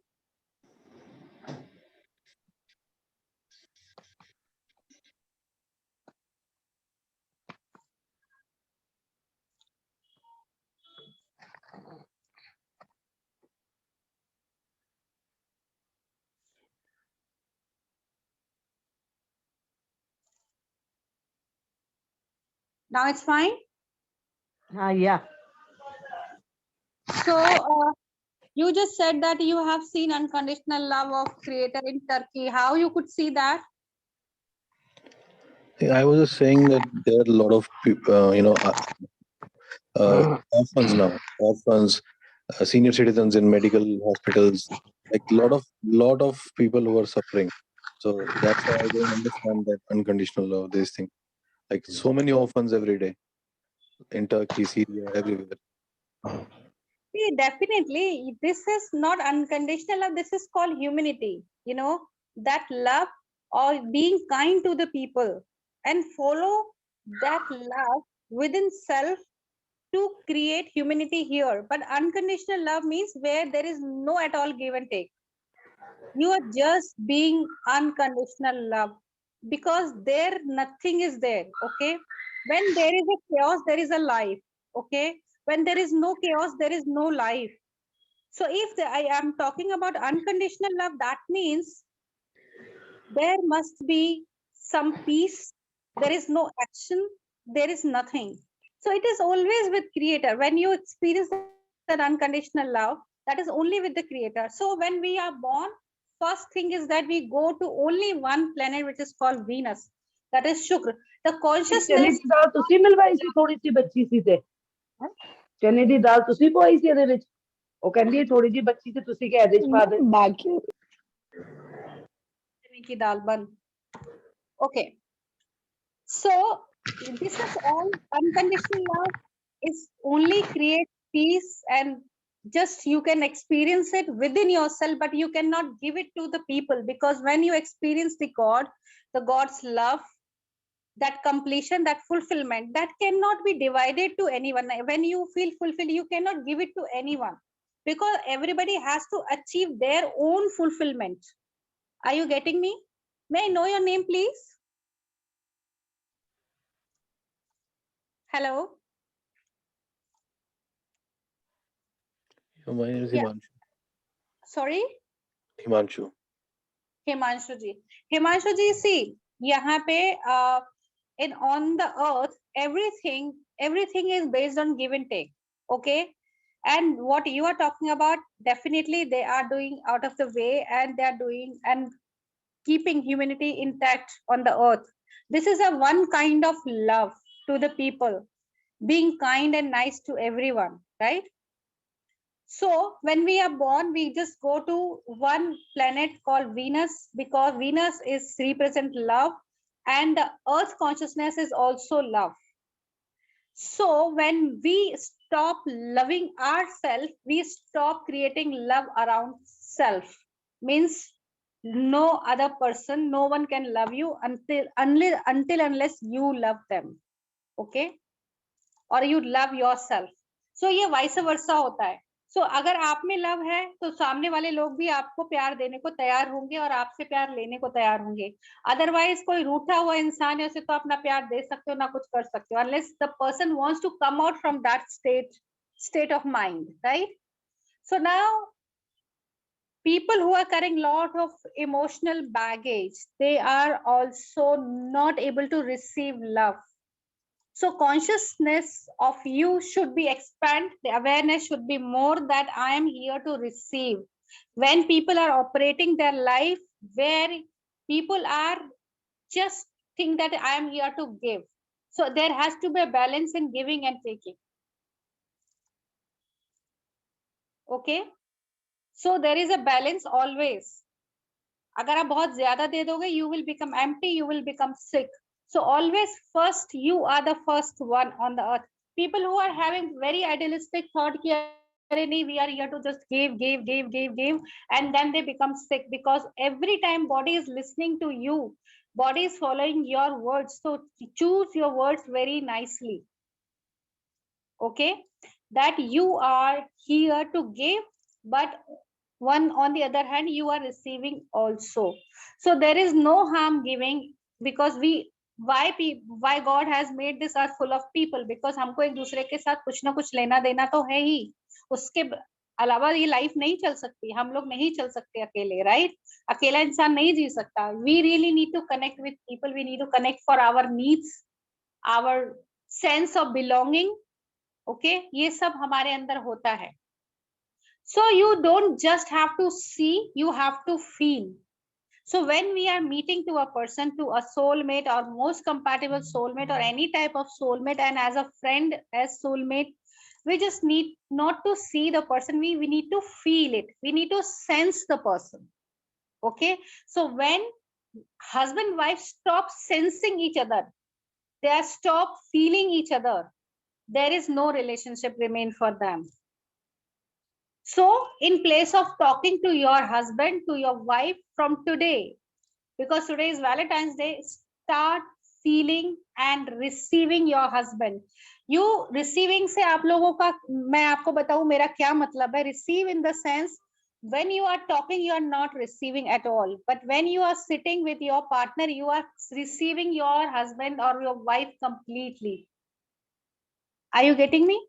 Now it's fine. Yeah. So you just said that you have seen unconditional love of creator in Turkey. How you could see that? I was just saying that there are a lot of people, orphans now, senior citizens in medical hospitals, like lot of people who are suffering. So that's why I don't understand that unconditional love, this thing. Like so many orphans every day. in Turkey, Syria, everywhere. See, definitely, this is not unconditional love. This is called humanity. You know, that love or being kind to the people and follow that love within self to create humanity here. But unconditional love means where there is no at all give and take. You are just being unconditional love because there nothing is there. Okay. When there is a chaos, there is a life. Okay. When there is no chaos, there is no life. So if I am talking about unconditional love, that means there must be some peace. There is no action. There is nothing. So it is always with creator. When you experience that unconditional love, that is only with the creator. So when we are born, first thing is that we go to only one planet, which is called Venus. That is Shukra. The ਚਨੇ consciousness. ਦੀ ਦਾਲ ਤੁਸੀਂ ਮਿਲਵਾਈ ਸੀ ਥੋੜੀ ਸੀ ਬੱਚੀ ਸੀ ਤੇ ਚਨੇ ਦੀ ਦਾਲ ਤੁਸੀਂ ਪਵਾਈ ਸੀ ਇਹਦੇ ਵਿੱਚ ਉਹ ਕਹਿੰਦੀ ਥੋੜੀ ਜੀ ਬੱਚੀ ਤੇ ਤੁਸੀਂ ਕਿ ਇਹਦੇ ਚ ਪਾ ਦੇ ਬਾਕੀ चने की दाल बन. Okay. So this is all unconditional love is only create peace and just you can experience it within yourself, but you cannot give it to the people because when you experience the God's love, that completion, that fulfillment, that cannot be divided to anyone. When you feel fulfilled, you cannot give it to anyone because everybody has to achieve their own fulfillment. Are you getting me? May I know your name, please? Hello. My name is Yeah. Himanshu. Sorry. Himanshu. Himanshu ji. Himanshu ji, see, यहाँ पे in on the earth, everything is based on give and take. Okay. And what you are talking about, definitely they are doing out of the way and they are doing and keeping humanity intact on the earth. This is a one kind of love to the people, being kind and nice to everyone, right? So when we are born, we just go to one planet called Venus because Venus is represent love and the earth consciousness is also love. So when we stop loving ourselves, we stop creating love around self. Means no other person, no one can love you until unless you love them. Okay? Or you love yourself. So ये vice versa होता है. So अगर आप में love है तो सामने वाले लोग भी आपको प्यार देने को तैयार होंगे और आपसे प्यार लेने को तैयार होंगे. अदरवाइज कोई रूठा हुआ इंसान है उसे तो अपना प्यार दे सकते हो ना कुछ कर सकते हो unless the person wants to come out from that state of mind, right? So now people who are carrying lot of emotional baggage, they are also not able to receive love. So consciousness of you should be expand. The awareness should be more that I am here to receive. When people are operating their life where people are just think that I am here to give. So there has to be a balance in giving and taking. Okay. So there is a balance always. अगर आप बहुत ज्यादा दे दोगे, you will become empty, you will become sick. So always first, you are the first one on the earth. People who are having very idealistic thought, we are here to just give, and then they become sick because every time body is listening to you, body is following your words. So choose your words very nicely. Okay, that you are here to give, but one on the other hand, you are receiving also. So there is no harm giving because why God has made this earth full of people because हमको एक दूसरे के साथ कुछ ना कुछ लेना देना तो है ही. उसके अलावा ये लाइफ नहीं चल सकती. हम लोग नहीं चल सकते अकेले, राइट? अकेला इंसान नहीं जी सकता. We really need to connect with people. We need to connect for our needs, our sense of belonging. Okay, ये सब हमारे अंदर होता है. So you don't just have to see, you have to feel. So when we are meeting to a person, to a soulmate or most compatible soulmate or any type of soulmate, and as a friend, as soulmate, we just need not to see the person, we need to feel it. We need to sense the person. Okay. So when husband, wife stop sensing each other, they stop feeling each other, there is no relationship remain for them. So in place of talking to your husband, to your wife from today, because today is Valentine's Day, start feeling and receiving your husband. You receiving से आप लोगों का, मैं आपको बताऊं मेरा क्या मतलब है. Receive in the sense, when you are talking, you are not receiving at all. But when you are sitting with your partner, you are receiving your husband or your wife completely. Are you getting me?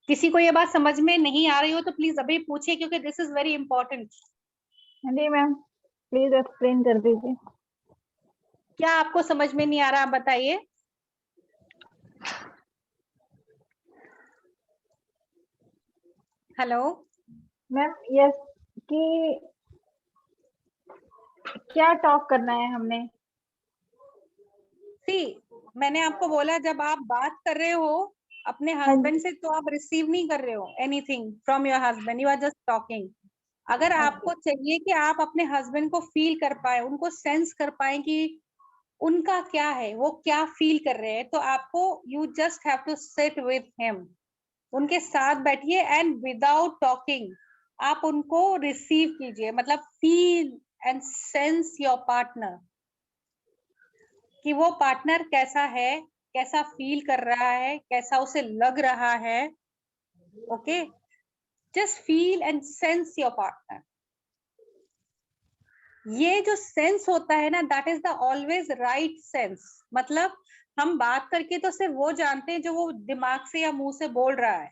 किसी को ये बात समझ में नहीं आ रही हो तो प्लीज अभी पूछिए, क्योंकि दिस इज वेरी इंपॉर्टेंट. जी मैम, प्लीज एक्सप्लेन कर दीजिए. क्या आपको समझ में नहीं आ रहा, आप बताइए. हेलो मैम, यस, कि क्या टॉक करना है हमने? सी, मैंने आपको बोला जब आप बात कर रहे हो अपने हस्बैंड से तो आप रिसीव नहीं कर रहे हो anything from your husband, you are just talking. अगर आपको चाहिए कि आप अपने हस्बैंड को फील कर पाए, उनको सेंस कर पाए कि उनका क्या है, वो क्या फील कर रहे हैं, तो आपको you just have to sit with him. उनके साथ बैठिए एंड विदाउट टॉकिंग आप उनको रिसीव कीजिए, मतलब feel and sense your partner, कि वो पार्टनर कैसा है, कैसा फील कर रहा है, कैसा उसे लग रहा है. Okay, just feel and sense your partner. ये जो सेंस होता है ना, that is the always right sense. मतलब हम बात करके तो सिर्फ वो जानते हैं जो वो दिमाग से या मुंह से बोल रहा है,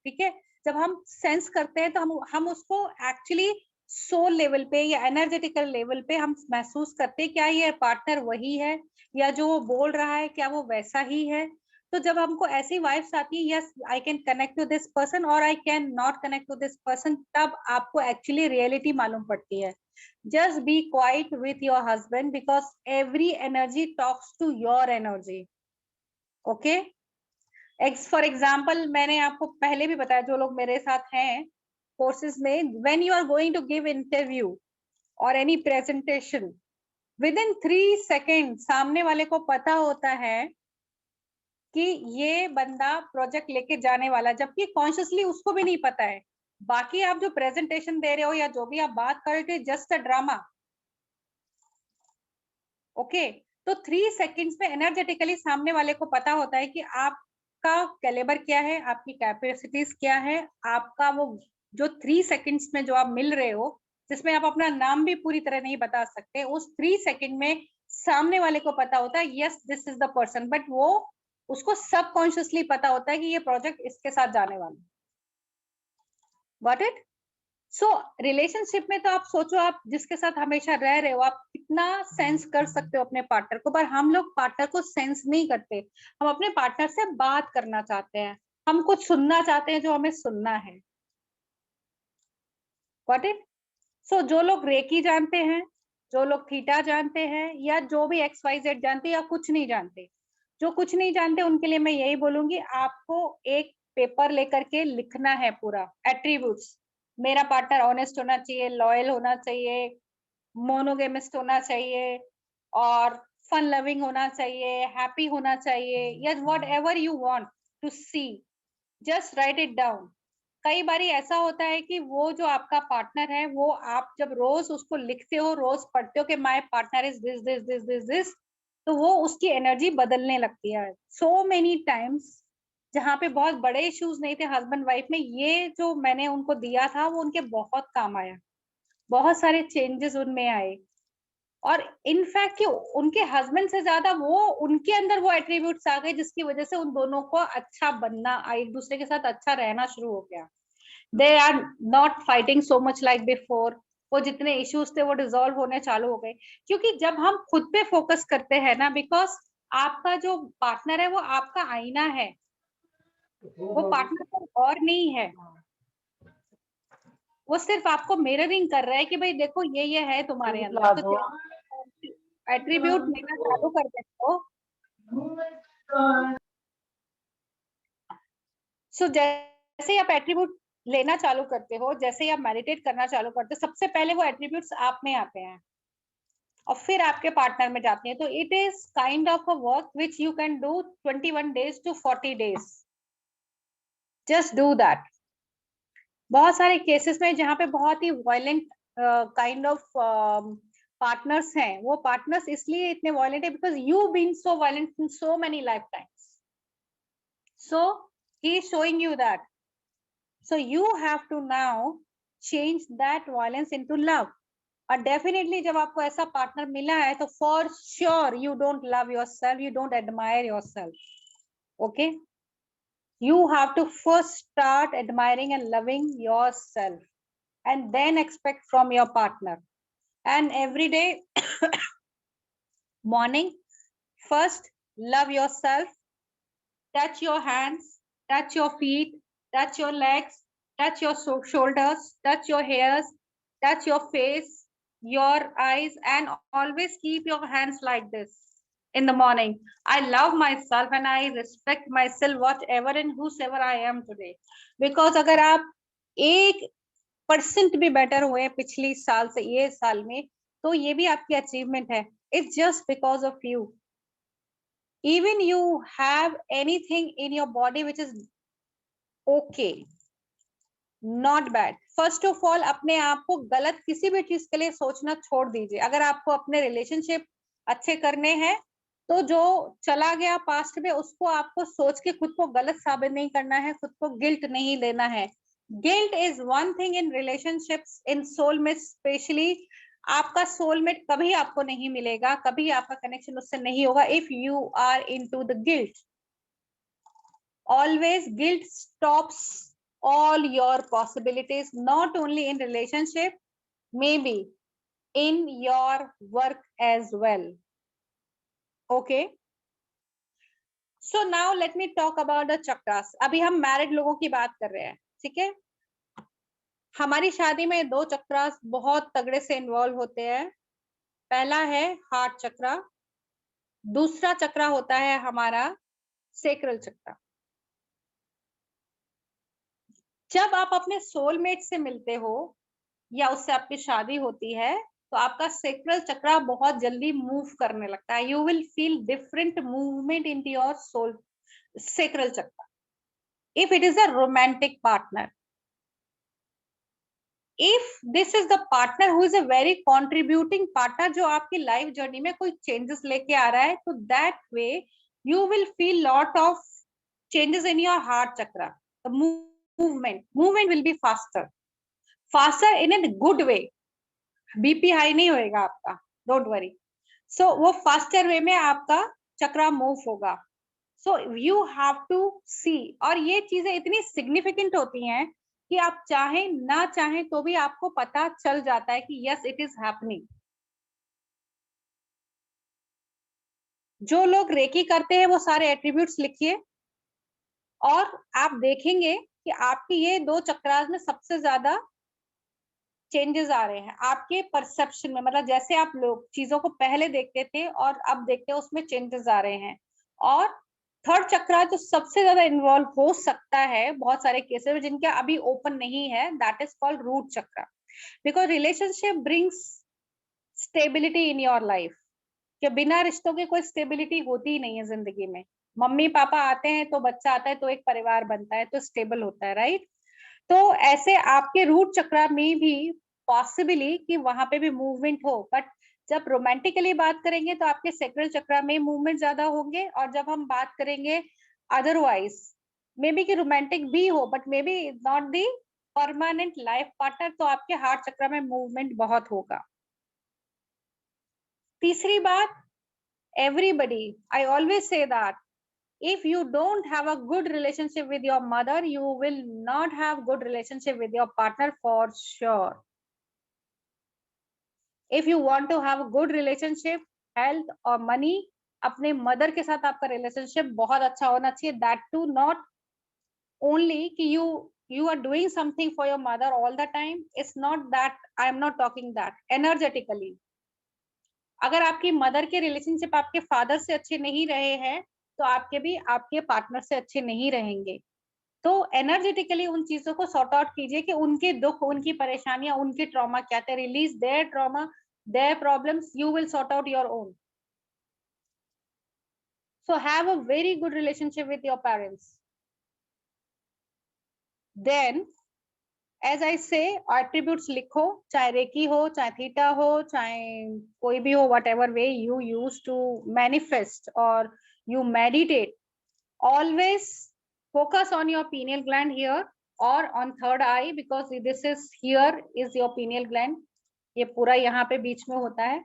ठीक है. जब हम सेंस करते हैं तो हम उसको एक्चुअली सोल लेवल पे या एनर्जेटिकल लेवल पे हम महसूस करते हैं क्या ये पार्टनर वही है, या जो वो बोल रहा है क्या वो वैसा ही है. तो जब हमको ऐसी वाइब्स आती है, yes I can connect to this person और I can not connect to this person, तब आपको एक्चुअली रियलिटी मालूम पड़ती है. Just be quiet with your husband because every energy talks to your energy. Okay, for example मैंने आपको पहले भी बताया, जो लोग मेरे साथ हैं कोर्सेज में, when you are going to give interview और any presentation, within 3 second सामने वाले को पता होता है कि ये बंदा प्रोजेक्ट लेके जाने वाला, जबकि कॉन्शियसली उसको भी नहीं पता है. बाकी आप जो प्रेजेंटेशन दे रहे हो या जो भी आप बात कर रहे हो, जस्ट अ ड्रामा. ओके, तो 3 सेकेंड्स में एनर्जेटिकली सामने वाले को पता होता है कि आपका कैलिबर क्या है, आपकी कैपेसिटीज क्या है, आपका वो जो 3 सेकेंड्स में जो आप मिल रहे हो, जिसमें आप अपना नाम भी पूरी तरह नहीं बता सकते, उस 3 सेकेंड में सामने वाले को पता होता है yes this is the person. But वो उसको सबकॉन्शियसली पता होता है कि ये प्रोजेक्ट इसके साथ जाने वाला. Got it? सो रिलेशनशिप में तो आप सोचो, आप जिसके साथ हमेशा रह रहे हो, आप कितना सेंस कर सकते हो अपने पार्टनर को. पर हम लोग पार्टनर को सेंस नहीं करते. हम अपने पार्टनर से बात करना चाहते हैं, हम कुछ सुनना चाहते हैं जो हमें सुनना है. Got it? सो जो लोग रेकी जानते हैं, जो लोग थीटा जानते हैं, या जो भी XYZ जानते हैं, या कुछ नहीं जानते, जो कुछ नहीं जानते उनके लिए मैं यही बोलूंगी, आपको एक पेपर लेकर के लिखना है पूरा एट्रीब्यूट्स. मेरा पार्टनर ऑनेस्ट होना चाहिए, लॉयल होना चाहिए, मोनोगेमिस्ट होना चाहिए, और फन लविंग होना चाहिए, हैप्पी होना चाहिए, या whatever you want to see, just write it down. कई बारी ऐसा होता है कि वो जो आपका पार्टनर है, वो आप जब रोज उसको लिखते हो, रोज पढ़ते हो कि my partner is this this this this this, तो वो उसकी एनर्जी बदलने लगती है. सो मेनी टाइम्स जहाँ पे बहुत बड़े इश्यूज नहीं थे हस्बैंड वाइफ में, ये जो मैंने उनको दिया था वो उनके बहुत काम आया, बहुत सारे चेंजेस उनमें आए. और इनफैक्ट उनके हस्बैंड से ज्यादा वो उनके अंदर वो एट्रीब्यूट्स आ गए जिसकी वजह से उन दोनों को अच्छा बनना, एक दूसरे के साथ अच्छा रहना शुरू हो गया. They are not fighting so much like before. वो जितने इश्यूज थे वो डिसॉल्व होने चालू हो गए. क्योंकि जब हम खुद पे फोकस करते हैं ना, बिकॉज आपका जो पार्टनर है वो आपका आईना है, वो पार्टनर कोई और नहीं है. वो सिर्फ आपको मिररिंग कर रहा है कि भाई देखो ये है तुम्हारे अंदर. तो एट्रीब्यूट लेना चालू कर देते हो. सो जैसे ही आप एट्रीब्यूट लेना चालू करते हो, जैसे ही आप मेडिटेट करना चालू करते हो, सबसे पहले वो एट्रीब्यूट्स आप में आते हैं. और फिर आपके पार्टनर में जाती है। तो it is kind of a work which you can do 21 days to 40 days. Just do that. बहुत सारे केसेस में जहाँ पे बहुत ही वायलेंट काइंड ऑफ पार्टनर्स हैं, वो पार्टनर्स इसलिए इतने वायलेंट है because you been so violent in so many life times. So he is showing you that. So you have to now change that violence into love. और definitely जब आपको ऐसा partner मिला है तो for sure you don't love yourself, you don't admire yourself. Okay, you have to first start admiring and loving yourself and then expect from your partner. And every day morning, first love yourself, touch your hands, touch your feet, touch your legs, touch your shoulders, touch your hairs, touch your face, your eyes, and always keep your hands like this in the morning. I love myself and I respect myself whatever and whosoever I am today. Because अगर आप 1% भी better हुए पिछली साल से ये साल में, तो ये भी आपकी अचीवमेंट है. It's just because of you. Even you have anything in your body which is okay, not bad. First of all, अपने आप को गलत किसी भी चीज के लिए सोचना छोड़ दीजिए. अगर आपको अपने रिलेशनशिप अच्छे करने हैं तो जो चला गया पास्ट में उसको आपको सोच के खुद को गलत साबित नहीं करना है, खुद को गिल्ट नहीं लेना है. Guilt is one thing in relationships, in soulmate specially. आपका सोलमेट कभी आपको नहीं मिलेगा, कभी आपका कनेक्शन उससे नहीं होगा if you are into the guilt. Always guilt stops all your possibilities, not only in relationship, maybe in your work as well. Okay, so now let me talk about the chakras. अभी हम married लोगों की बात कर रहे हैं, ठीक है. हमारी शादी में 2 चक्रास बहुत तगड़े से इन्वॉल्व होते हैं. पहला है हार्ट चक्रा, दूसरा चक्रा होता है हमारा सेक्रल चक्रा. जब आप अपने सोलमेट से मिलते हो या उससे आपकी शादी होती है तो आपका सेक्रल चक्रा बहुत जल्दी मूव करने लगता है. You will feel different movement into your soul sacral chakra if it is a romantic partner. If this is the partner who is a very contributing partner, जो आपकी लाइफ जर्नी में कोई चेंजेस लेके आ रहा है, तो that way you will feel lot of changes in your heart chakra. movement will be faster in a good way. BP high नहीं होएगा आपका, डोंट वरी. सो वो फास्टर वे में आपका चक्रा मूव होगा. सो यू हैव टू सी. और ये चीजें इतनी सिग्निफिकेंट होती हैं कि आप चाहें ना चाहें तो भी आपको पता चल जाता है कि यस इट इज हैपनिंग. जो लोग रेकी करते हैं वो सारे एट्रीब्यूट्स लिखिए और आप देखेंगे कि आपकी ये 2 चक्रास में सबसे ज्यादा चेंजेस आ रहे हैं आपके परसेप्शन में. मतलब जैसे आप लोग चीजों को पहले देखते थे और अब देखते हैं उसमें चेंजेस आ रहे हैं. और थर्ड चक्रा जो सबसे ज्यादा इन्वॉल्व हो सकता है बहुत सारे केसेस में जिनके अभी ओपन नहीं है, that is called root chakra. Because relationship brings stability in your life. कि बिना रिश्तों के कोई स्टेबिलिटी होती ही नहीं है जिंदगी में. मम्मी पापा आते हैं तो बच्चा आता है तो एक परिवार बनता है तो स्टेबल होता है, राइट. तो ऐसे आपके रूट चक्रा में भी पॉसिबली कि वहां पे भी मूवमेंट हो. बट जब रोमांटिकली बात करेंगे तो आपके सेक्रल चक्रा में मूवमेंट ज्यादा होंगे. और जब हम बात करेंगे अदरवाइज मे बी कि रोमांटिक भी हो but may be not the permanent life partner, तो आपके हार्ट चक्रा में मूवमेंट बहुत होगा. तीसरी बात, everybody, I always say that if you don't have a good relationship with your mother, you will not have good relationship with your partner for sure. If you want to have a good relationship, health or money, अपने mother के साथ आपका relationship बहुत अच्छा होना चाहिए. That too not only कि you are doing something for your mother all the time. It's not that. I am not talking that. Energetically, अगर आपकी मदर के रिलेशनशिप आपके फादर से अच्छे नहीं रहे हैं तो आपके भी आपके पार्टनर से अच्छे नहीं रहेंगे. तो एनर्जेटिकली उन चीजों को सॉर्ट आउट कीजिए कि उनके दुख, उनकी परेशानियां, उनके ट्रॉमा क्या थे. Release there trauma their problems, you will sort out your own. So have a very good relationship with your parents. Then as I say, attributes लिखो, चाहे रेकी हो, चाहे थीटा हो, चाहे कोई भी हो, whatever way you use to manifest or you meditate, always focus on your pineal gland here or on third eye, because this is here is your pineal gland. ये पूरा यहाँ पे बीच में होता है.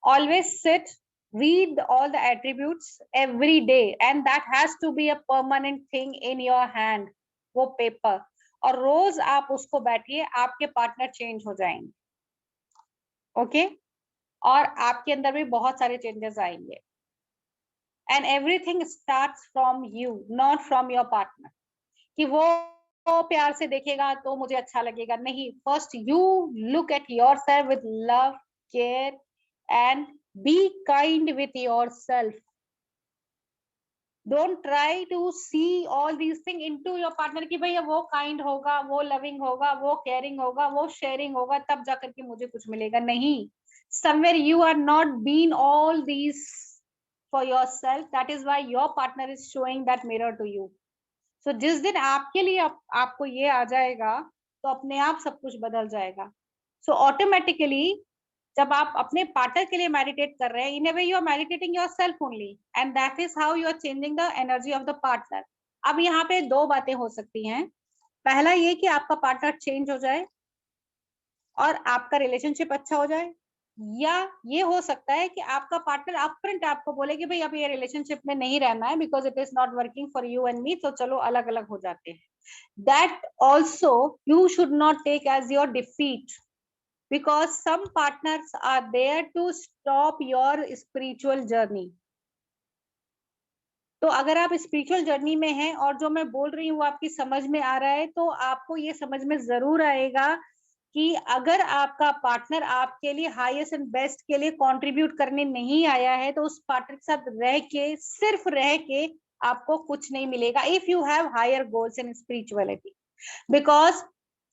Always sit, read all the attributes every day, and that has to be a permanent thing in your hand, वो paper. और रोज आप उसको बैठिए, आपके पार्टनर चेंज हो जाएंगे. ओके और आपके अंदर भी बहुत सारे चेंजेस आएंगे. And everything starts from you, not from your partner. कि वो प्यार से देखेगा तो मुझे अच्छा लगेगा, नहीं. First you look at yourself with love, care and be kind with yourself. Don't try to see all these things into your partner कि भैया वो kind होगा, वो loving होगा, वो caring होगा, वो sharing होगा, तब जाकर के मुझे कुछ मिलेगा. नहीं. Somewhere you are not being all these for yourself. That is why your partner is showing that mirror to you. So जिस दिन आपके लिए आपको ये आ जाएगा तो अपने आप सब कुछ बदल जाएगा. So automatically जब आप अपने पार्टनर के लिए मेडिटेट कर रहे हैं, in a way you are meditating yourself only, and that is how you are changing the energy of the partner. अब यहाँ पे दो बातें हो सकती हैं. पहला ये कि आपका पार्टनर चेंज हो जाए और आपका रिलेशनशिप अच्छा हो जाए, या ये हो सकता है कि आपका पार्टनर अपफ्रंट आपको बोले कि भाई अब ये रिलेशनशिप में नहीं रहना है, because it is not working for you and me, तो चलो अलग अलग हो जाते हैं. That also you should not take as your defeat, because some partners are there to stop your spiritual journey. तो अगर आप स्पिरिचुअल जर्नी में हैं और जो मैं बोल रही हूँ वो आपकी समझ में आ रहा है, तो आपको ये समझ में जरूर आएगा कि अगर आपका पार्टनर आपके लिए हाईएस्ट एंड बेस्ट के लिए कंट्रीब्यूट करने नहीं आया है, तो उस पार्टनर के साथ रह के, सिर्फ रह के आपको कुछ नहीं मिलेगा. If you have higher goals in spirituality, because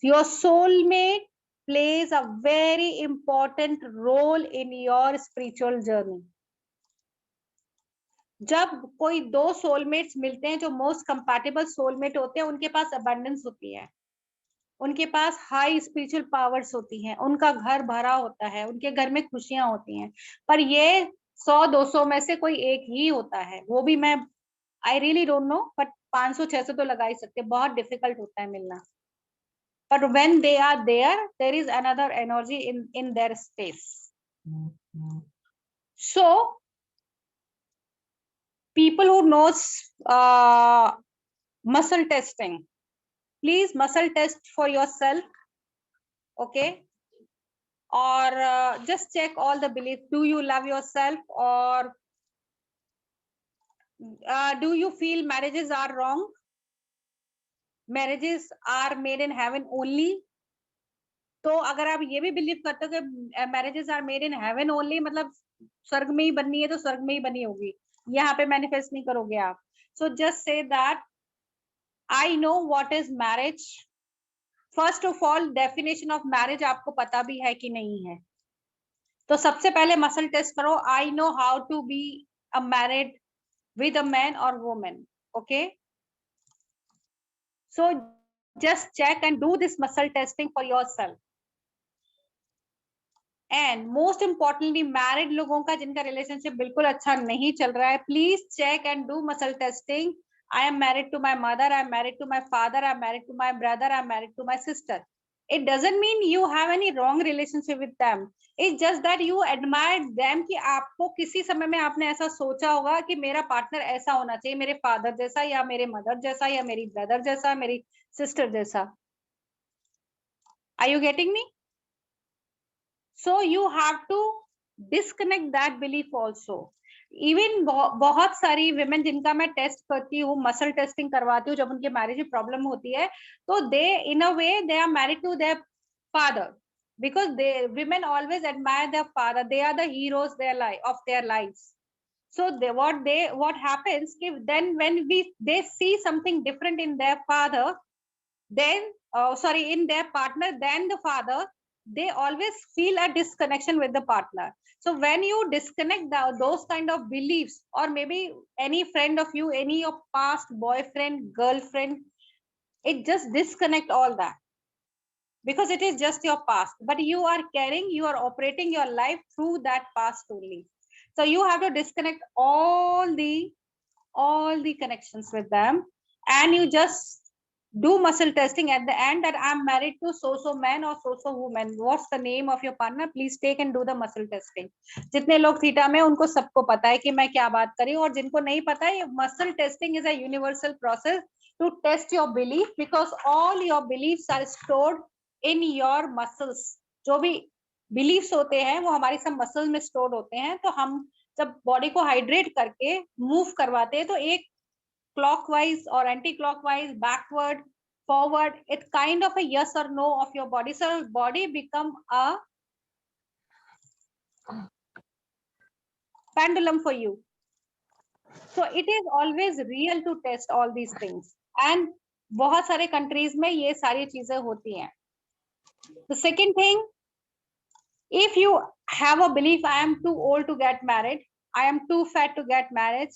your soulmate plays a very important role in your spiritual journey. जब कोई दो सोलमेट्स मिलते हैं, जो मोस्ट कंपैटिबल सोलमेट होते हैं, उनके पास अबंडेंस होती है, उनके पास हाई स्पिरिचुअल पावर्स होती हैं, उनका घर भरा होता है, उनके घर में खुशियां होती हैं. पर ये 100-200 में से कोई एक ही होता है, वो भी मैं I really don't know, but 500-600 तो लगा ही सकते. बहुत डिफिकल्ट होता है मिलना. But when they are there, there is another energy in their space. So people who knows muscle testing, please muscle test for yourself, okay? Or just check all the beliefs. Do you love yourself, or do you feel marriages are wrong? Marriages are made in heaven only. तो अगर आप ये भी believe करते हो कि marriages are made in heaven only, मतलब स्वर्ग में ही बननी है तो स्वर्ग में ही बनी होगी, यहाँ पे मैनिफेस्ट नहीं करोगे आप. So just say that I know what is marriage. First of all definition of marriage आपको पता भी है कि नहीं है, तो सबसे पहले मसल टेस्ट करो. I know how to be a married with a man और women, okay? So just check and do this muscle testing for yourself. And most importantly, married लोगों का जिनका relationship बिल्कुल अच्छा नहीं चल रहा है, please check and do muscle testing. I am married to my mother, I am married to my father, I am married to my brother, I am married to my sister. It doesn't mean you have any wrong relationship with them. It's just that you admire them कि आपको किसी समय में आपने ऐसा सोचा होगा कि मेरा पार्टनर ऐसा होना चाहिए, मेरे फादर जैसा, या मेरे मदर जैसा, या मेरी ब्रदर जैसा, मेरी सिस्टर जैसा. Are you getting me? So you have to disconnect that belief also. Even बहुत सारी विमेन जिनका मैं टेस्ट करती हूँ, मसल टेस्टिंग करवाती हूँ, जब उनके मैरिज में प्रॉब्लम होती है, तो they in a way they are married to their father, because they women always admire their father. They are the heroes of their lives. So what happens if then when they see something different in their father, then in their partner than the father, they always feel a disconnection with the partner. So when you disconnect those kind of beliefs, or maybe any friend of you, any of past boyfriend, girlfriend, it just disconnect all that, because it is just your past, but you are carrying, you are operating your life through that past only. So you have to disconnect all the connections with them, and you just do muscle testing at the end, that I'm married to so man or so woman, what's the name of your partner, please take and do the muscle testing. जितने लोग theta में, उनको सबको पता है कि मैं क्या बात कर रही हूँ, और जिनको नहीं पता है, muscle testing is a universal process to test your belief, because all your beliefs are stored in your muscles. जो भी beliefs होते हैं वो हमारी सब muscles में stored होते हैं. तो हम जब बॉडी को हाइड्रेट करके मूव करवाते हैं, तो एक clockwise or anti-clockwise, backward, forward, it's kind of a yes or no of your body. So body become a pendulum for you. So it is always real to test all these things. And बहुत सारे countries में ये सारी चीजें होती हैं. The second thing, if you have a belief, I am too old to get married, I am too fat to get married,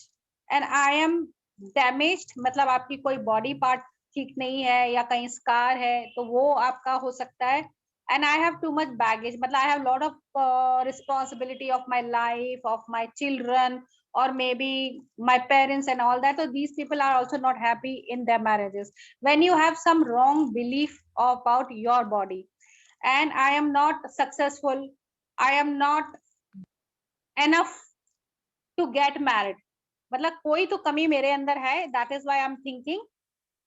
and I am damaged, मतलब आपकी कोई body part ठीक नहीं है या कहीं scar है, तो वो आपका हो सकता है. And I have too much baggage, मतलब I have a lot of responsibility of my life, of my children, or maybe my parents and all that. So these people are also not happy in their marriages. When you have some wrong belief about your body, and I am not successful, I am not enough to get married, मतलब कोई तो कमी मेरे अंदर है, that is why I am thinking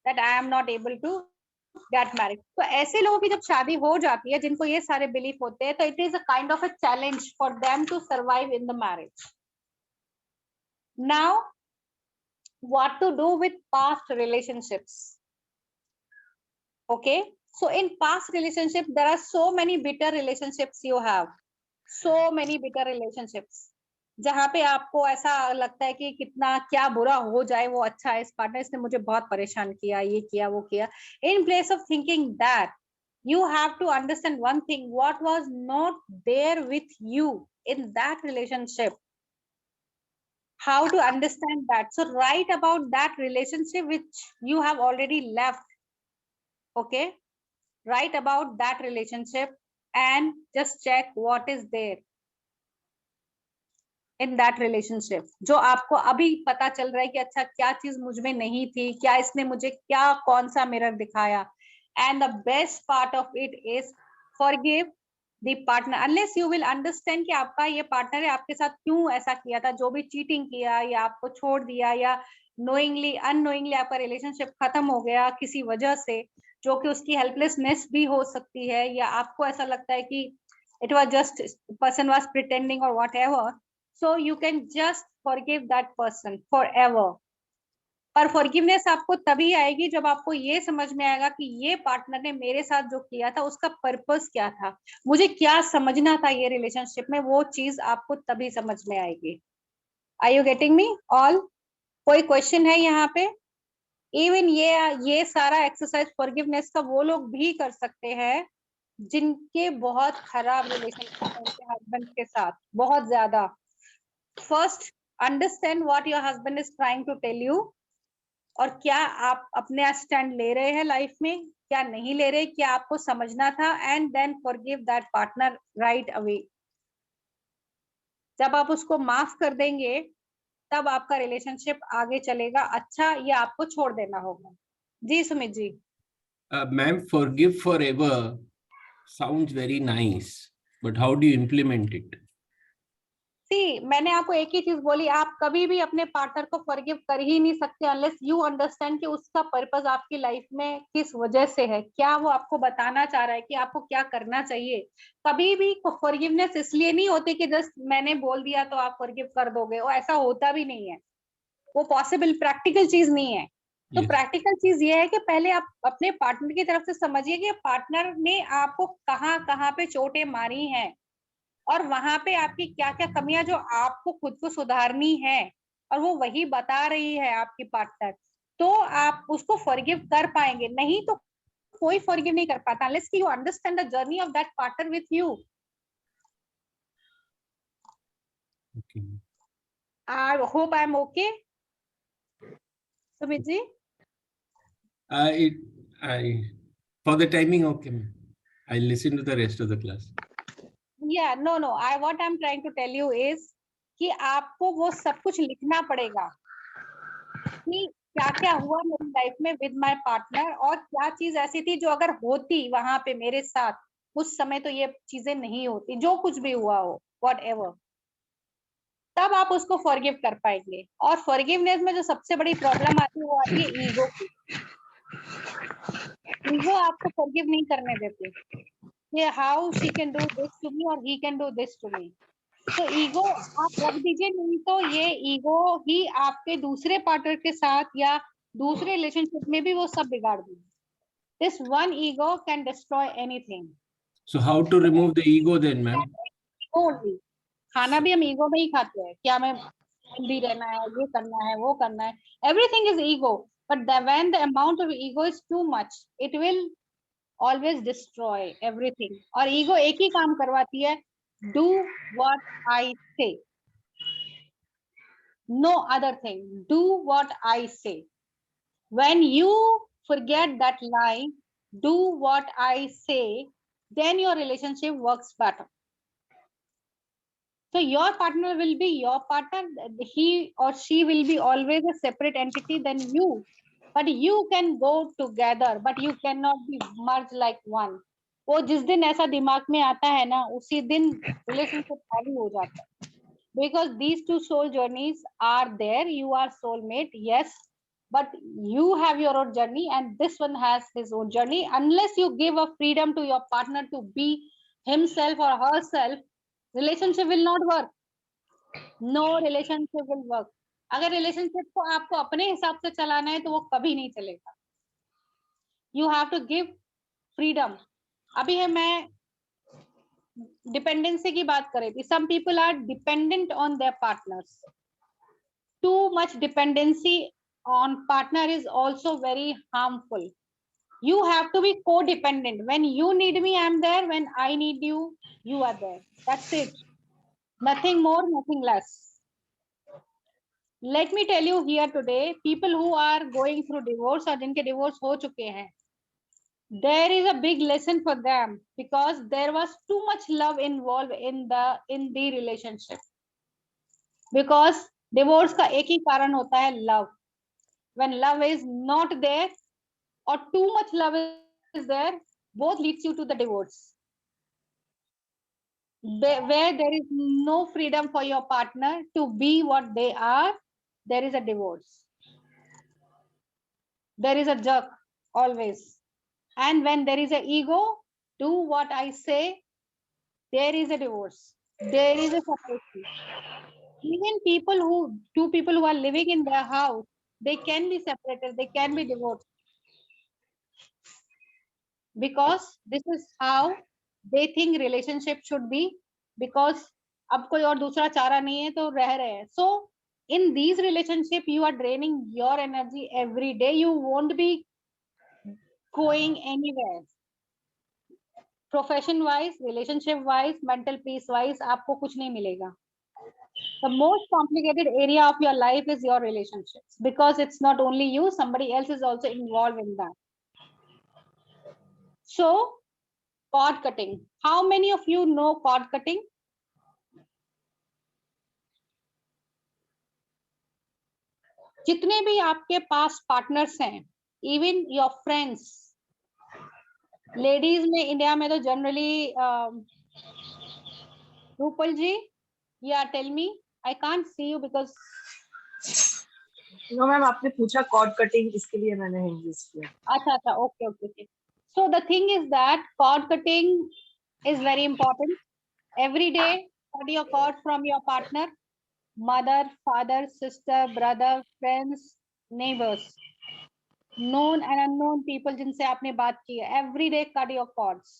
that I am not able to get married. तो ऐसे लोगों की जब शादी हो जाती है, जिनको ये सारे belief होते हैं, तो it is a kind of a challenge for them to survive in the marriage. Now, what to do with past relationships? Okay, so in past relationship, there are so many bitter relationships you have, so many bitter relationships. जहाँ पे आपको ऐसा लगता है कि कितना क्या बुरा हो जाए वो अच्छा है, इस पार्टनर इसने मुझे बहुत परेशान किया, ये किया वो किया. In place of thinking that, you have to understand one thing, what was not there with you in that relationship. How to understand that? So write about that relationship which you have already left. Okay, write about that relationship and just check what is there in that relationship. जो आपको अभी पता चल रहा है कि अच्छा क्या चीज मुझ में नहीं थी, क्या इसने मुझे क्या कौन सा मिरर दिखाया. And the best part of it is forgive the partner, unless you will understand कि आपका ये पार्टनर है, आपके साथ क्यों ऐसा किया था, जो भी चीटिंग किया या आपको छोड़ दिया या knowingly unknowingly आपका रिलेशनशिप खत्म हो गया किसी वजह से, जो कि उसकी हेल्पलेसनेस भी हो सकती है, या आपको ऐसा लगता है कि it was just person was pretending or whatever. So you can just forgive that person forever. और फॉरगिवनेस आपको तभी आएगी जब आपको ये समझ में आएगा कि ये पार्टनर ने मेरे साथ जो किया था उसका पर्पस क्या था, मुझे क्या समझना था ये रिलेशनशिप में, वो चीज आपको तभी समझ में आएगी. Are you getting me all? कोई क्वेश्चन है यहाँ पे? इवन ये सारा एक्सरसाइज फॉरगिवनेस का वो लोग भी कर सकते हैं जिनके बहुत खराब रिलेशनशिप है उनके हस्बैंड के साथ, बहुत ज्यादा. First understand what your husband is trying to tell you, और क्या आप अपने स्टैंड ले रहे हैं लाइफ में, क्या नहीं ले रहे, क्या आपको समझना था. And then forgive that partner right away. जब आप उसको माफ कर देंगे तब आपका रिलेशनशिप आगे चलेगा अच्छा, या आपको छोड़ देना होगा. जी Sumit ji. Ma'am, forgive forever sounds very nice, but how do you implement it? सी, मैंने आपको एक ही चीज बोली, आप कभी भी अपने पार्टनर को फॉरगिव कर ही नहीं सकते अनलेस यू अंडरस्टैंड कि उसका पर्पस आपकी लाइफ में किस वजह से है, क्या वो आपको बताना चाह रहा है कि आपको क्या करना चाहिए. कभी भी फॉरगिवनेस इसलिए नहीं होती कि जस्ट मैंने बोल दिया तो आप फॉरगिव कर दोगे, वो ऐसा होता भी नहीं है, वो पॉसिबल प्रैक्टिकल चीज नहीं है. तो प्रैक्टिकल चीज ये है कि पहले आप अपने पार्टनर की तरफ से समझिए कि पार्टनर ने आपको कहाँ कहाँ पे चोटें मारी हैं, और वहां पे आपकी क्या क्या कमियां जो आपको खुद को सुधारनी है, और वो वही बता रही है आपकी पार्टनर, तो आप उसको फॉरगिव कर पाएंगे. नहीं तो कोई फॉरगिव नहीं कर पाता unless you understand the journey of that partner with you. Okay. I hope I am okay. Sumit ji? For the timing, okay, ma'am. I'll listen to the rest of the class. Yeah, no, what I'm trying to tell you is कि आपको वो सब कुछ लिखना पड़ेगा कि क्या क्या हुआ मेरी लाइफ में विद माय पार्टनर, और क्या चीज ऐसी थी जो अगर होती वहां पे मेरे साथ उस समय तो ये चीजें नहीं होती, जो कुछ भी हुआ हो वॉट एवर, तब आप उसको फॉरगिव कर पाएंगे. और फॉरगिवनेस में जो सबसे बड़ी प्रॉब्लम आती है वो आती है ईगो की. ईगो आपको फॉरगिव नहीं करने देते कि how she can do this to me और he can do this to me. तो ईगो आप रख दीजिए, नहीं तो ये ईगो ही आपके दूसरे पार्टनर के साथ या दूसरे रिलेशनशिप में भी वो सब बिगाड़ देगी. This one ego can destroy anything. So how to remove the ego then, ma'am? Only खाना भी हम ईगो में ही खाते हैं, क्या हमें हेल्दी रहना है, ये करना है, वो करना है, everything is ego. But when the amount of ego is too much it will always destroy everything. और ईगो एक ही काम करवाती है, do what I say, no other thing. Do what I say. When you forget that line, do what I say, then your relationship works better. So your partner will be your partner, he or she will be always a separate entity than you, but you can go together, but you cannot be merged like one. वो जिस दिन ऐसा दिमाग में आता है ना, उसी दिन रिलेशनशिप खाली हो जाता है. Because these two soul journeys are there. You are soulmate, yes, but you have your own journey and this one has his own journey. Unless you give a freedom to your partner to be himself or herself, relationship will not work. No relationship will work. अगर relationship को आपको अपने हिसाब से चलाना है तो वो कभी नहीं चलेगा. You have to give freedom. अभी है मैं डिपेंडेंसी की बात कर रही थी. Some people are dependent on their partners. Too much dependency on partner is also very harmful. You have to be codependent. When you need me, I'm there. When I need you, you are there. That's it. Nothing more, nothing less. Let me tell you here today, people who are going through divorce और जिनके divorce हो चुके हैं, there is a big lesson for them because there was too much love involved in the relationship. Because divorce का एक ही कारण होता है love. When love is not there or too much love is there, both leads you to the divorce. Where there is no freedom for your partner to be what they are, there is a divorce. There is a jerk always. And when there is an ego, do what I say, there is a divorce. There is a separation. Even two people who are living in their house, they can be separated, they can be divorced. Because this is how they think relationship should be. Because अब कोई और दूसरा चारा नहीं है तो रह रहे हैं. So in these relationship, you are draining your energy every day. You won't be going anywhere. Profession wise, relationship wise, mental peace wise, आपको कुछ नहीं मिलेगा. The most complicated area of your life is your relationships because it's not only you, somebody else is also involved in that. So, cord cutting. How many of you know cord cutting? जितने भी आपके पास partners हैं, even your friends, ladies में India में तो generally Rupal ji, या tell me, I can't see you because no ma'am, आपने पूछा कॉर्ड कटिंग, इसके लिए मैंने इंग्लिश किया. अच्छा, okay okay. So the thing is that cord cutting is very important. Every day cut your cord from your partner, mother, father, sister, brother, friends, neighbors, known and unknown people जिनसे आपने बात की है. Every day cut your cords.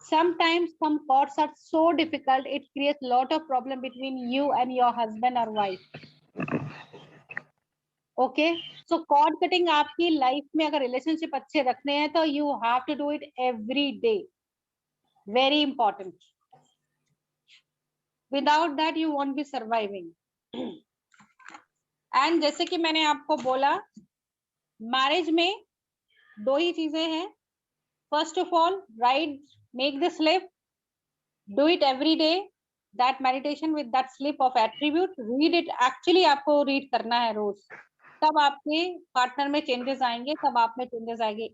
Sometimes some cords are so difficult, it creates a lot of problem between you and your husband or wife. Okay, so cord cutting आपकी life में अगर relationship अच्छे रखने हैं तो you have to do it every day, very important. Without that you won't be surviving. And जैसे कि मैंने आपको बोला, मैरिज में 2 ही चीजें हैं. First of all, right, make the slip, do it every day, that meditation with that slip of attribute, read it. Actually आपको read करना है रोज, तब आपके पार्टनर में चेंजेस आएंगे, तब आप में चेंजेस आएंगे.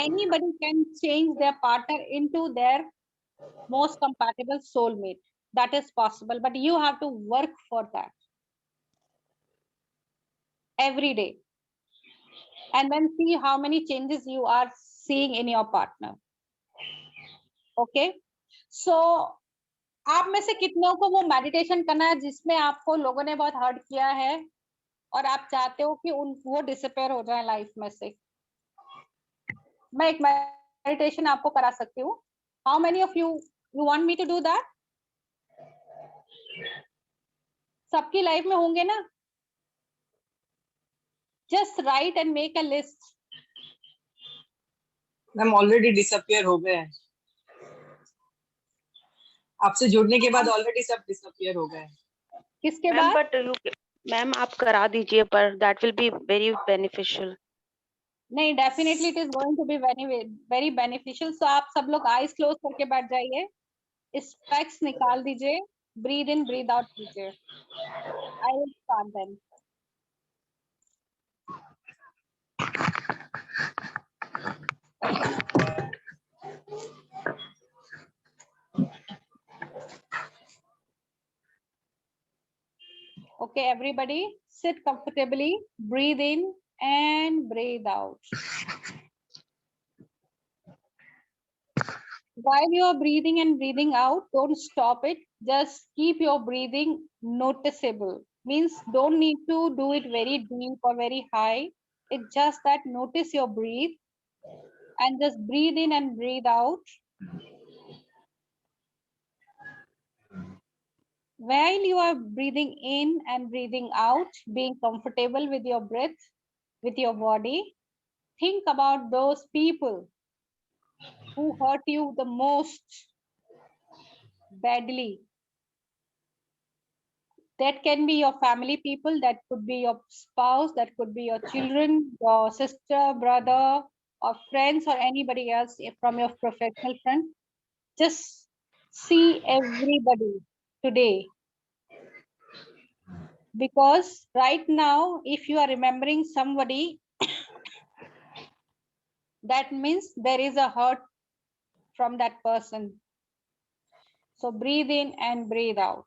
Anybody can change their partner into their most compatible soulmate. That is possible, but you have to work for that every day, and then see how many changes you are seeing in your partner. Okay, so आप में से कितनों को वो meditation करना है जिसमें आपको लोगों ने बहुत हर्ट किया है और आप चाहते हो कि उन वो डिसअपेयर हो जाए लाइफ में से? मैं एक मेडिटेशन आपको करा सकती हूँ. How many of you want me to do that? सबकी लाइफ में होंगे ना? Just write and make a list. Ma'am already disappear हो गए हैं, आपसे जुड़ने के बाद ऑलरेडी सब डिसअपियर हो गए. किसके मैम बाद? बट मैम आप करा दीजिए, पर that will be very beneficial. नहीं, definitely it is going to be very very beneficial. So आप सब लोग आईज क्लोज करके बैठ जाइए, स्पेक्स निकाल दीजिए, ब्रीद इन ब्रीद आउट कीजिए. I will start then. Okay, everybody sit comfortably, breathe in and breathe out. While you are breathing and breathing out, don't stop it. Just keep your breathing noticeable. Means don't need to do it very deep or very high. It's just that notice your breathe and just breathe in and breathe out. While you are breathing in and breathing out, being comfortable with your breath, with your body, think about those people who hurt you the most badly. That can be your family people, that could be your spouse, that could be your children, your sister, brother, or friends, or anybody else from your professional friend. Just see everybody today. Because right now, if you are remembering somebody, that means there is a hurt from that person. So breathe in and breathe out.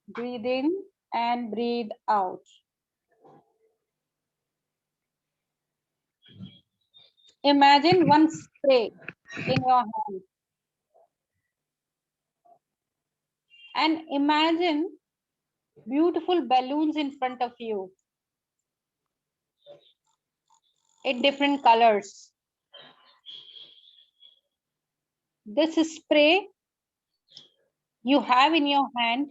Breathe in and breathe out. Imagine one spray in your hand. And imagine beautiful balloons in front of you in different colors. This spray you have in your hand,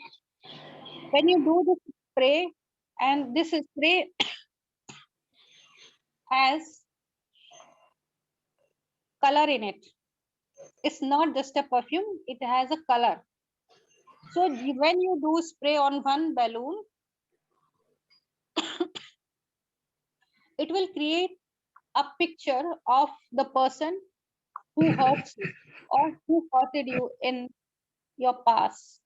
when you do this spray, and this spray has color in it. It's not just a perfume, it has a color. So when you do spray on one balloon, it will create a picture of the person who hurts you or who hurted you in your past.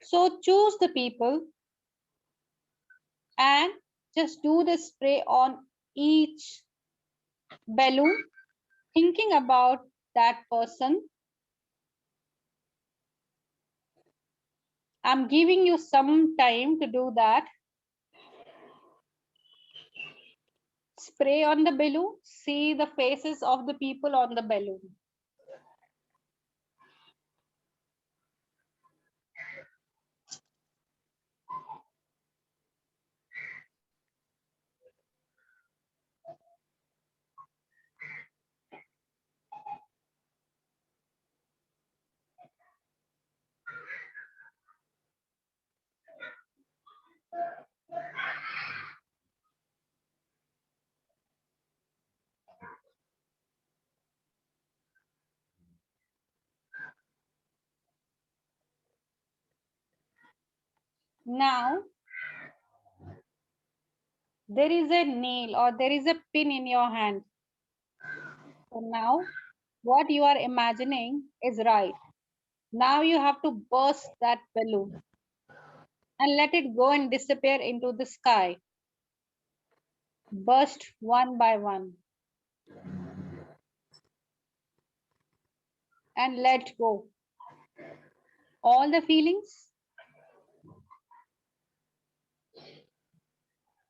So choose the people and just do the spray on each balloon, thinking about that person. I'm giving you some time to do that. Spray on the balloon, see the faces of the people on the balloon. Now there is a nail or there is a pin in your hand. So now what you are imagining is right. Now you have to burst that balloon and let it go and disappear into the sky. Burst one by one. And let go. All the feelings,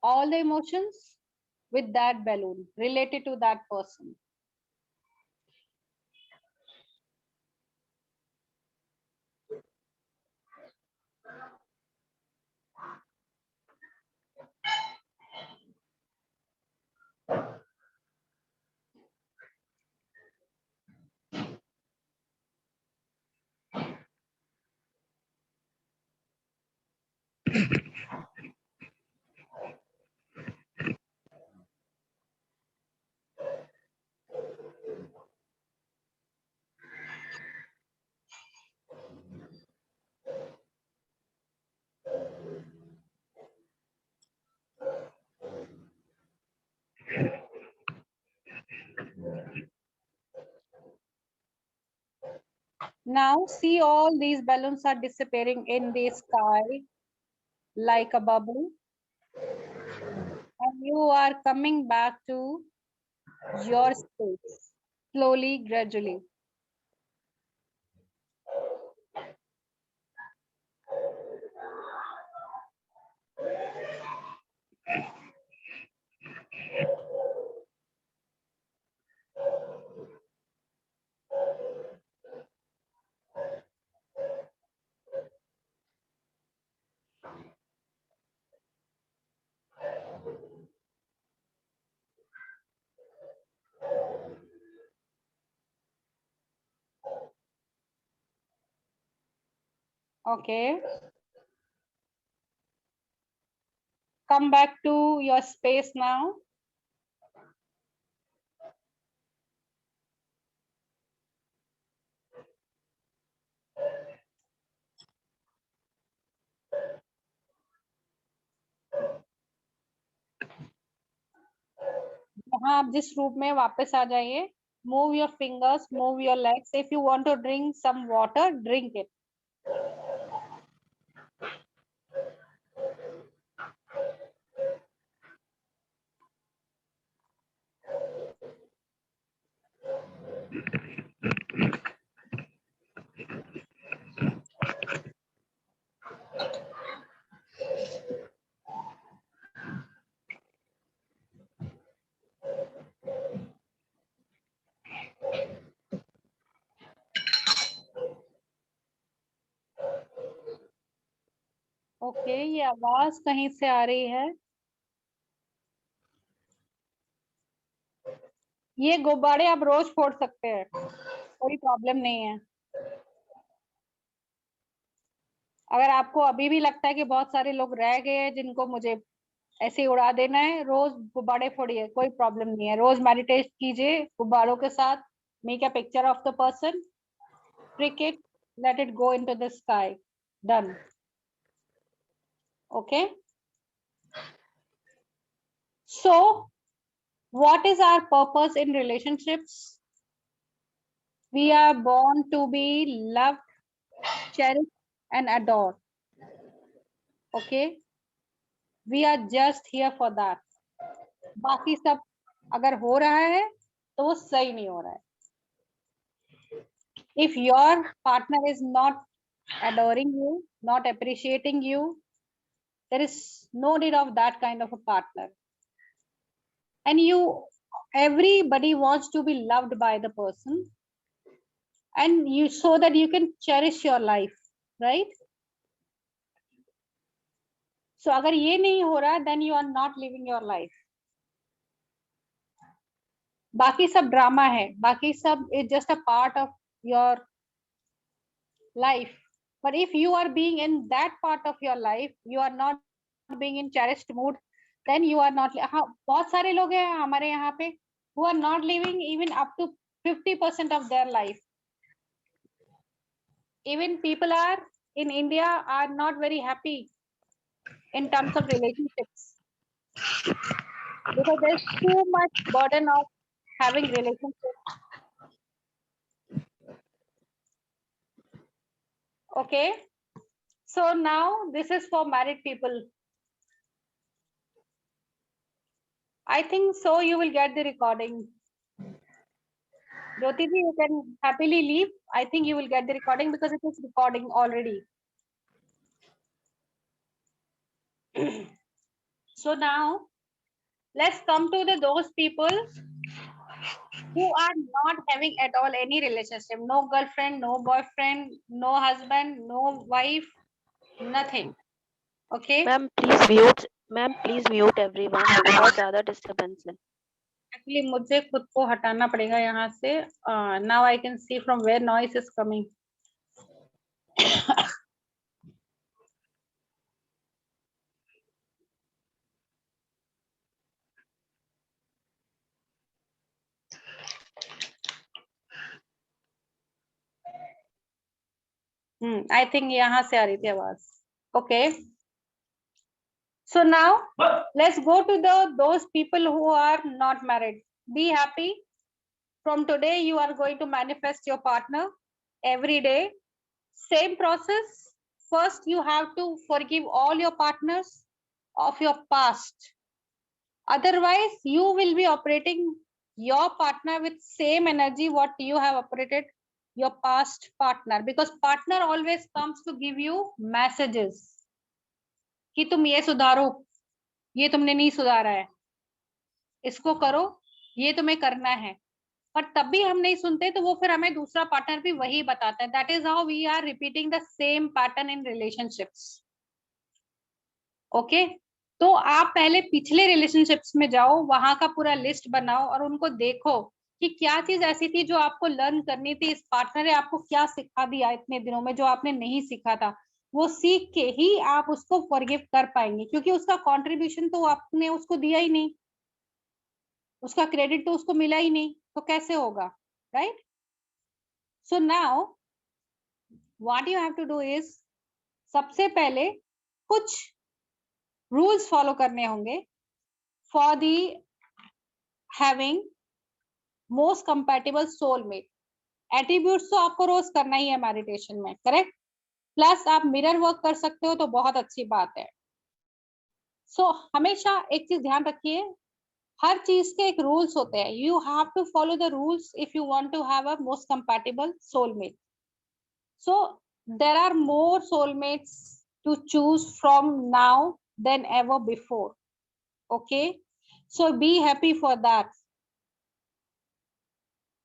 all the emotions with that balloon related to that person. Now see all these balloons are disappearing in the sky like a bubble. And you are coming back to your space slowly, gradually. Okay. Come back to your space now. यहाँ आप जिस रूप में वापस आ जाइए. Move your fingers, move your legs. If you want to drink some water, drink it. Okay, ये आवाज कहीं से आ रही है. ये गुब्बारे आप रोज फोड़ सकते हैं, कोई प्रॉब्लम नहीं है. अगर आपको अभी भी लगता है कि बहुत सारे लोग रह गए हैं जिनको मुझे ऐसे ही उड़ा देना है, रोज गुब्बारे फोड़िए, कोई प्रॉब्लम नहीं है. रोज मेडिटेट कीजिए गुब्बारों के साथ. Make a picture of the person, prick it, let it go into the sky. Done. Okay. So what is our purpose in relationships? We are born to be loved, cherished and adored. Okay. We are just here for that. बाकी सब अगर हो रहा है तो वो सही नहीं हो रहा है. If your partner is not adoring you, not appreciating you, there is no need of that kind of a partner. And everybody wants to be loved by the person, and you, so that you can cherish your life, right? So agar ye nahi ho raha, then you are not living your life. बाकी सब drama है, बाकी सब is just a part of your life. But if you are being in that part of your life, you are not being in cherished mood, then you are not. हाँ, बहुत सारे लोग हैं हमारे यहाँ पे who are not living even up to 50% of their life. Even people are in India are not very happy in terms of relationships, because there's too much burden of having relationships. Okay, so now this is for married people. I think so you will get the recording. Jyoti ji, you can happily leave. I think you will get the recording because it is recording already. So now let's come to those people who are not having at all any relationship, no girlfriend, no boyfriend, no husband, no wife, nothing. Okay, ma'am please mute everyone, बहुत ज्यादा disturbance है. actually मुझे खुद को हटाना पड़ेगा यहाँ से. Now I can see from where noise is coming. I think यहाँ से आ रही थी आवाज. Okay. So now let's go to those people who are not married. Be happy. From today, you are going to manifest your partner every day. Same process. First, you have to forgive all your partners of your past. Otherwise, you will be operating your partner with same energy what you have operated your past partner, because partner always comes to give you messages कि तुम ये सुधारो, ये तुमने नहीं सुधारा है, इसको करो, ये तुम्हें करना है. पर तब भी हम नहीं सुनते तो वो फिर हमें दूसरा पार्टनर भी वही बताता है. That is how we are repeating the same pattern in relationships. Okay, तो आप पहले पिछले रिलेशनशिप्स में जाओ, वहां का पूरा लिस्ट बनाओ और उनको देखो कि क्या चीज ऐसी थी जो आपको लर्न करनी थी. इस पार्टनर ने आपको क्या सिखा दिया इतने दिनों में जो आपने नहीं सीखा था. वो सीख के ही आप उसको फॉरगिव कर पाएंगे, क्योंकि उसका कंट्रीब्यूशन तो आपने उसको दिया ही नहीं, उसका क्रेडिट तो उसको मिला ही नहीं, तो कैसे होगा, right? So now what you have to do is, सबसे पहले कुछ रूल्स फॉलो करने होंगे for the having most compatible soulmate. Attributes तो आपको रोज करना ही है मेडिटेशन में, करेक्ट? प्लस आप मिरर वर्क कर सकते हो तो बहुत अच्छी बात है. सो हमेशा एक चीज ध्यान रखिए, हर चीज के एक रूल्स होते हैं. You have to follow the rules if you want to have a most compatible soulmate. So there are more soulmates to choose from now than ever before. Okay, so be happy for that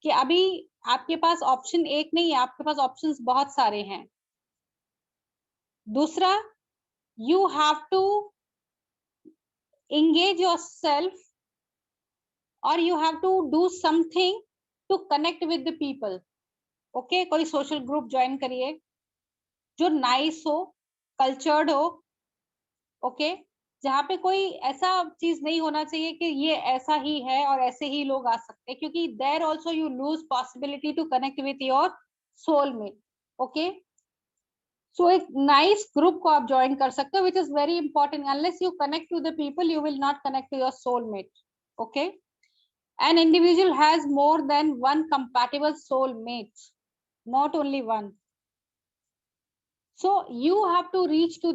कि अभी आपके पास option एक नहीं है, आपके पास options बहुत सारे हैं. दूसरा, you have to engage yourself or you have to do something to connect with the people. Okay, कोई सोशल ग्रुप ज्वाइन करिए जो नाइस हो, कल्चर्ड हो. ओके, जहाँ पे कोई ऐसा चीज नहीं होना चाहिए कि ये ऐसा ही है और ऐसे ही लोग आ सकते हैं, क्योंकि there also you lose possibility to connect with your soulmate. Okay, so एक नाइस ग्रुप को आप ज्वाइन कर सकते हो, which is very important. Unless you connect to the people you will not connect to your soulmate. Okay, an individual has more than one compatible soulmate, not only one. So you have to reach to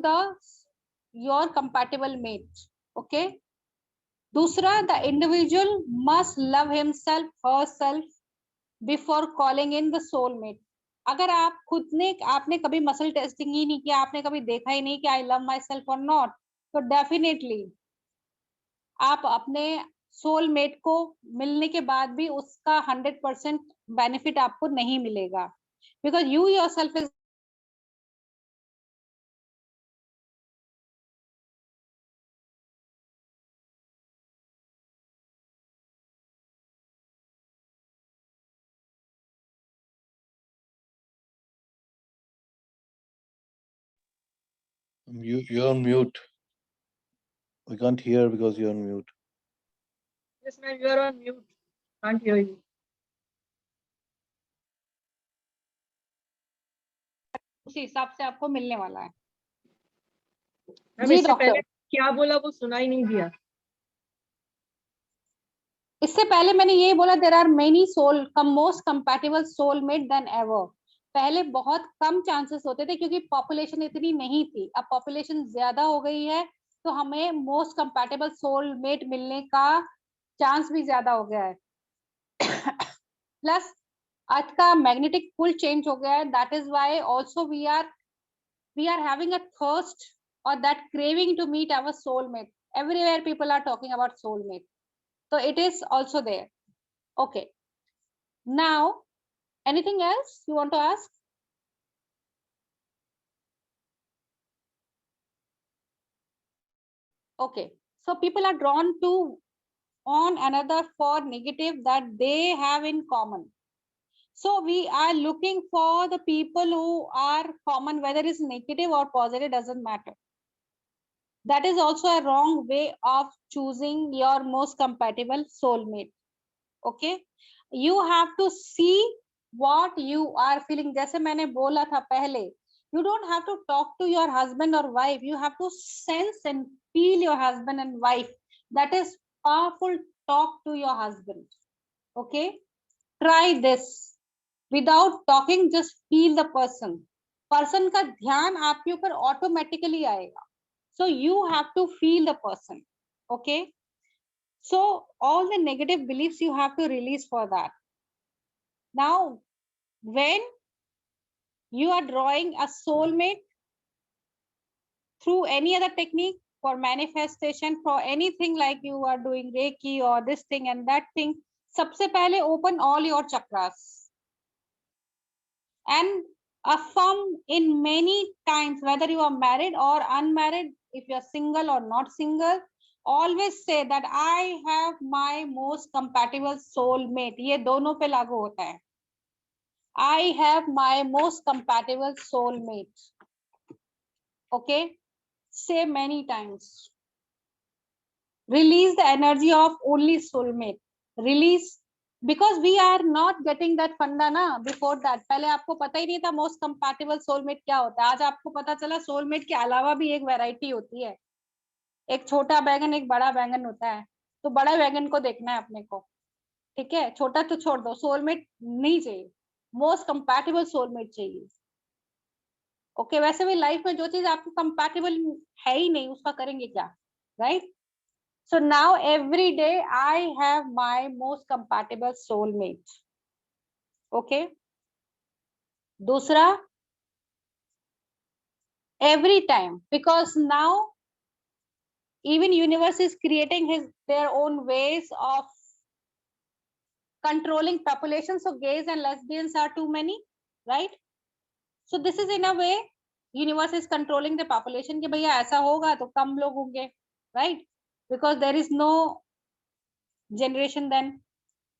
your compatible mate. Okay, दूसरा, the individual must love himself herself before calling in the soulmate. अगर आप खुद ने आपने कभी muscle testing ही नहीं किया, आपने कभी देखा ही नहीं कि आई लव माई सेल्फ और नॉट, तो डेफिनेटली आप अपने सोलमेट को मिलने के बाद भी उसका 100% बेनिफिट आपको नहीं मिलेगा, because you yourself is You're on mute. We can't hear because you're on mute. Yes, ma'am, you are on mute. Can't hear you. उसी हिसाब से आपको मिलने वाला है. मैम जी इससे पहले डॉक्टर, क्या बोला वो सुना ही नहीं दिया। इससे पहले मैंने यही बोला there are many soul most compatible soulmate than ever. पहले बहुत कम चांसेस होते थे क्योंकि पॉपुलेशन इतनी नहीं थी, अब पॉपुलेशन ज्यादा हो गई है तो हमें मोस्ट कंपैटिबल सोलमेट मिलने का चांस भी ज्यादा हो गया है। प्लस अर्थ का मैग्नेटिक पुल चेंज हो गया है, that is why also we are having a thirst or that craving to meet our soulmate. Everywhere people are talking about soulmate, so it is also there. Okay, now anything else you want to ask? Okay, so people are drawn to on another for negative that they have in common. So we are looking for the people who are common, whether it's negative or positive doesn't matter. That is also a wrong way of choosing your most compatible soulmate. Okay, you have to see what you are feeling. जैसे मैंने बोला था पहले, you don't have to talk to your husband or wife, you have to sense and feel your husband and wife. That is powerful. Talk to your husband. Okay, try this without talking, just feel the person का ध्यान आपके ऊपर automatically आएगा, so you have to feel the person. Okay, so all the negative beliefs you have to release for that. Now, when you are drawing a soulmate through any other technique for manifestation, for anything like you are doing Reiki or this thing and that thing, सबसे पहले open all your chakras and affirm in many times, whether you are married or unmarried, if you are single or not single, always say that I have my most compatible soulmate. ये दोनों पे लागू होता है. I have my most compatible soulmate. Okay, say many times. Release the energy of only soulmate. Release, because we are not getting that funda na before that. पहले आपको पता ही नहीं था most compatible soulmate क्या होता है. आज आपको पता चला soulmate के अलावा भी एक वैरायटी होती है. एक छोटा बैंगन एक बड़ा बैंगन होता है, तो बड़ा बैंगन को देखना है अपने को. ठीक है, छोटा तो छोड़ दो, सोलमेट नहीं चाहिए, मोस्ट कंपैटिबल सोलमेट चाहिए. ओके, वैसे भी लाइफ में जो चीज आपको कंपैटिबल है ही नहीं उसका करेंगे क्या, right? So now every day I have my most compatible soulmate. Okay, दूसरा, every time, because now even universe is creating their own ways of controlling population, so gays and lesbians are too many, right? So this is in a way universe is controlling the population कि भैया ऐसा होगा तो कम लोग होंगे, right? Because there is no generation then.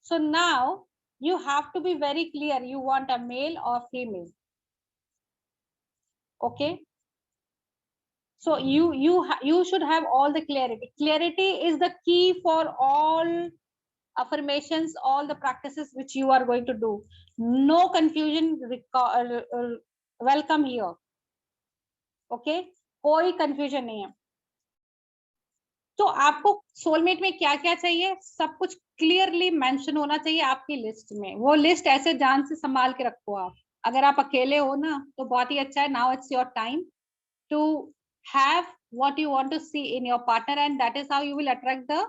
So now you have to be very clear, you want a male or female. Okay, so you should have all the clarity. Clarity is the key for all affirmations, all the practices which you are going to do. No confusion welcome here. Okay, कोई confusion नहीं है. तो आपको soulmate में क्या क्या चाहिए, सब कुछ क्लियरली मेंशन होना चाहिए आपकी लिस्ट में. वो लिस्ट ऐसे जान से संभाल के रखो आप. अगर आप अकेले हो ना तो बहुत ही अच्छा है. Now it's your time to have what you want to see in your partner, and that is how you will attract the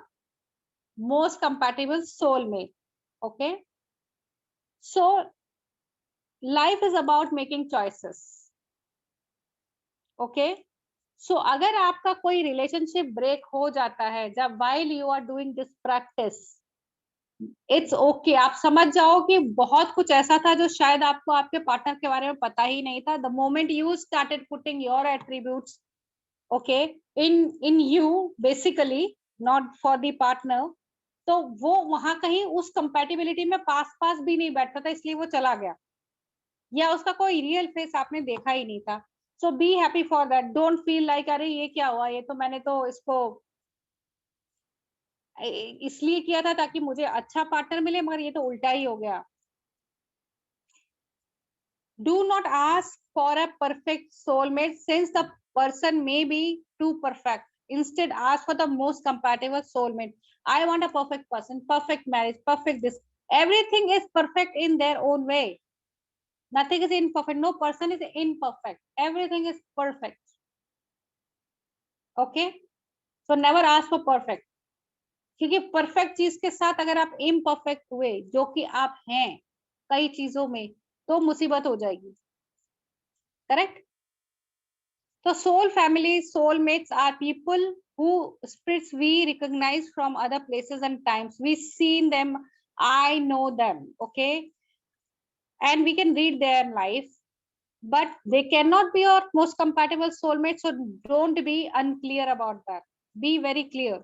most compatible soulmate. Okay, so life is about making choices. Okay, so अगर आपका कोई relationship break हो जाता है जब while you are doing this practice, it's okay, आप समझ जाओ कि बहुत कुछ ऐसा था जो शायद आपको आपके पार्टनर के बारे में पता ही नहीं था. The moment you started putting your attributes, okay, in you basically, not for the partner, तो वो वहां कहीं उस कंपैटिबिलिटी में पास भी नहीं बैठता था, इसलिए वो चला गया, या उसका कोई रियल फेस आपने देखा ही नहीं था. So be happy for that. Don't feel like अरे ये क्या हुआ, ये तो मैंने तो इसको इसलिए किया था ताकि मुझे अच्छा पार्टनर मिले, मगर ये तो उल्टा ही हो गया. Do not ask for a perfect soulmate since the person may be too perfect. Instead, ask for the most compatible soulmate. I want a perfect person, perfect marriage, perfect this. Everything is perfect in their own way. Nothing is imperfect. No person is imperfect. Everything is perfect. Okay? So never ask for perfect. क्योंकि perfect चीज के साथ अगर आप imperfect हुए, जो कि आप हैं कई चीजों में, तो मुसीबत हो जाएगी. Correct? So soul families, soulmates are people who spirits we recognize from other places and times. We seen them, I know them, okay? And we can read their life, but they cannot be your most compatible soulmates, so don't be unclear about that. Be very clear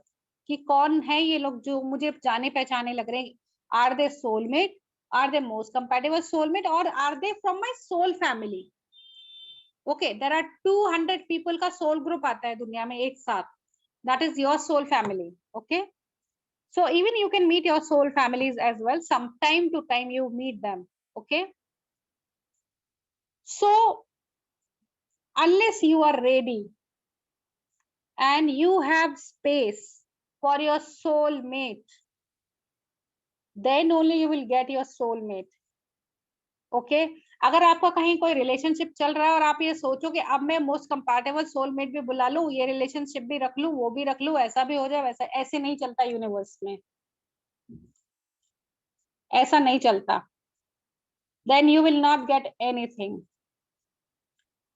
कि कौन है ये लोग जो मुझे जाने पहचाने लग रहे हैं. Are they soulmate? Are they most compatible soulmate? Or are they from my soul family? Okay, there are 200 people का soul group आता है दुनिया में एक साथ. That is your soul family. Okay, so even you can meet your soul families as well. Some time to time you meet them. Okay, so unless you are ready and you have space for your soul mate, then only you will get your soul mate. Okay, अगर आपका कहीं कोई relationship चल रहा है और आप ये सोचो कि अब मैं मोस्ट कंपैटिबल सोलमेट भी बुला लूं, ये रिलेशनशिप भी रख लूं, वो भी रख लूं, ऐसा भी हो जाए वैसा, ऐसे नहीं चलता यूनिवर्स में. ऐसा नहीं चलता. Then you will not get anything.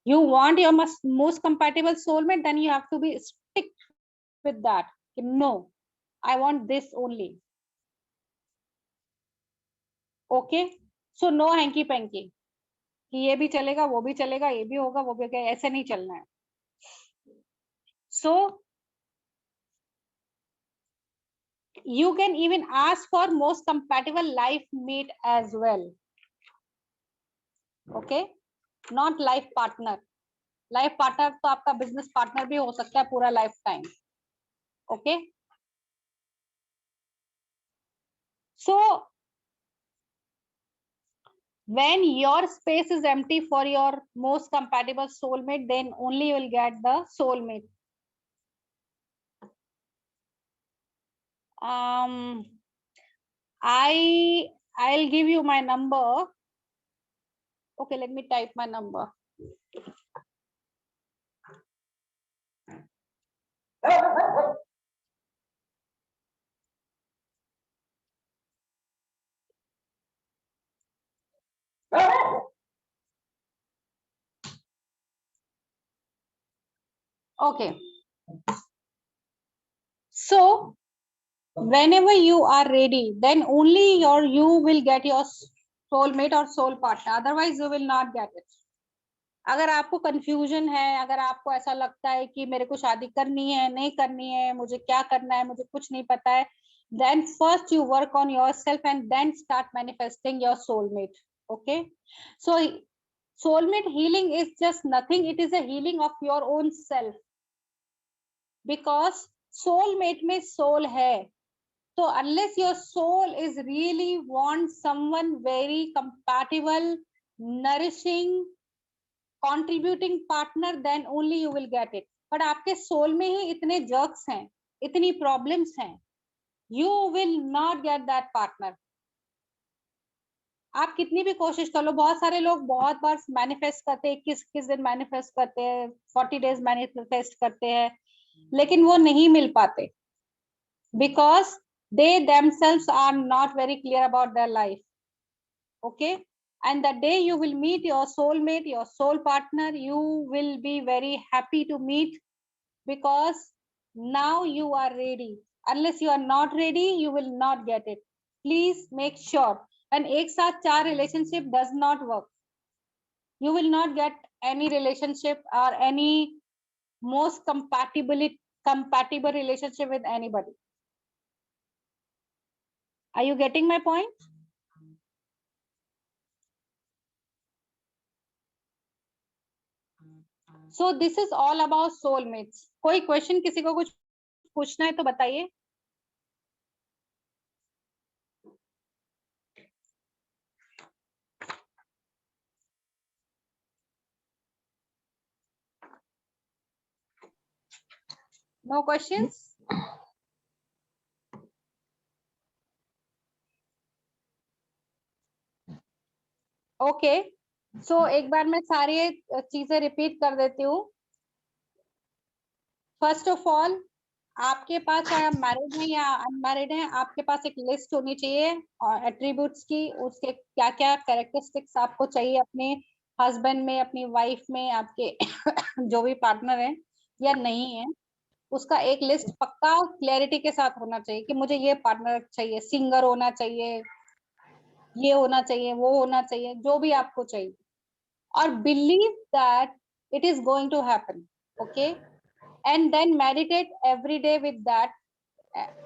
You want your most compatible soulmate, then you have to be strict with that. No, I want this only. Okay, so no hanky panky कि ये भी चलेगा, वो भी चलेगा, ये भी होगा, वो भी होगा, ऐसे नहीं चलना है. So you can even ask for most compatible life mate as well. Okay, not life partner. Life partner तो आपका business partner भी हो सकता है पूरा lifetime. Okay, so when your space is empty for your most compatible soulmate, then only you will get the soulmate. I'll give you my number. Okay, let me type my number. Okay, so whenever you are ready, then only you will get your soulmate or soul partner, otherwise you will not get it. अगर आपको confusion है, अगर आपको ऐसा लगता है कि मेरे को शादी करनी है, नहीं करनी है, मुझे क्या करना है, मुझे कुछ नहीं पता है, then first you work on yourself and then start manifesting your soulmate. Okay, so soulmate healing is just nothing, it is a healing of your own self, because soulmate में soul है. So unless your soul is really want someone very compatible, nourishing, contributing partner, then only you will get it. But आपके soul में ही इतने jerks हैं, इतनी problems हैं, you will not get that partner. आप कितनी भी कोशिश कर लो, बहुत सारे लोग बहुत बार मैनिफेस्ट करते हैं, 21 दिन मैनिफेस्ट करते हैं, 40 डेज मैनिफेस्ट करते हैं, लेकिन वो नहीं मिल पाते, because they themselves are not very clear about their life. Okay, and the day you will meet your soulmate, your soul partner, you will be very happy to meet, because now you are ready. Unless you are not ready, you will not get it. Please make sure. And एक साथ 4 relationship does not work. You will not get any relationship or any most compatible relationship with anybody. Are you getting my point? So this is all about soulmates. कोई question किसी को कुछ पूछना है तो बताइए. No questions? ओके सो एक बार मैं सारी चीजें रिपीट कर देती हूँ. फर्स्ट ऑफ ऑल, आपके पास चाहे आप मैरिड हैं या अनमैरिड हैं, आपके पास एक लिस्ट होनी चाहिए और एट्रीब्यूट्स की, उसके क्या क्या कैरेक्टरिस्टिक्स आपको चाहिए अपने हस्बैंड में, अपनी वाइफ में, आपके जो भी पार्टनर है या नहीं है, उसका एक लिस्ट पक्का क्लैरिटी के साथ होना चाहिए कि मुझे ये पार्टनर चाहिए, सिंगर होना चाहिए, ये होना चाहिए, वो होना चाहिए, जो भी आपको चाहिए, और believe that it is going to happen. Okay, and then meditate every day with that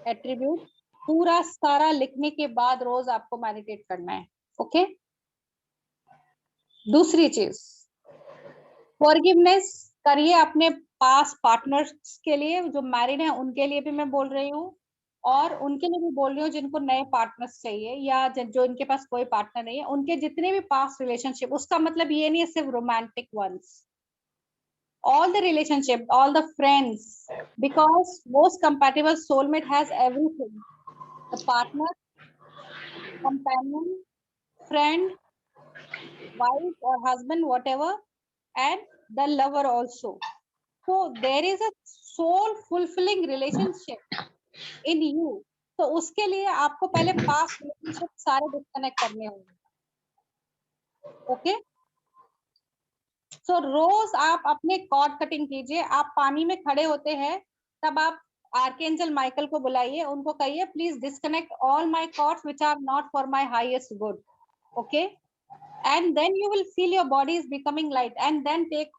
attribute. पूरा सारा लिखने के बाद रोज आपको मेडिटेट करना है. ओके. दूसरी चीज, फॉरगिवनेस करिए अपने पास पार्टनर्स के लिए, जो मैरिड हैं उनके लिए भी मैं बोल रही हूँ, और उनके लिए भी बोल रही हूँ जिनको नए पार्टनर्स चाहिए या जो इनके पास कोई पार्टनर नहीं है, उनके जितने भी पास्ट रिलेशनशिप, उसका मतलब ये नहीं है सिर्फ romantic once, all the relationship, all the friends, because most compatible soulmate has everything: the partner, companion, friend, wife or husband, whatever, and the lover also. So there is a soul fulfilling relationship in you. तो उसके लिए आपको पहले past relationship सारे disconnect करने होंगे. Okay. सो रोज आप अपने कॉर्ड कटिंग कीजिए. आप पानी में खड़े होते हैं तब आप आर्कएंजल माइकल को बुलाइए, उनको कहिए please disconnect all my cords which are not for my highest good. Okay. And then you will feel your body is becoming light, and then take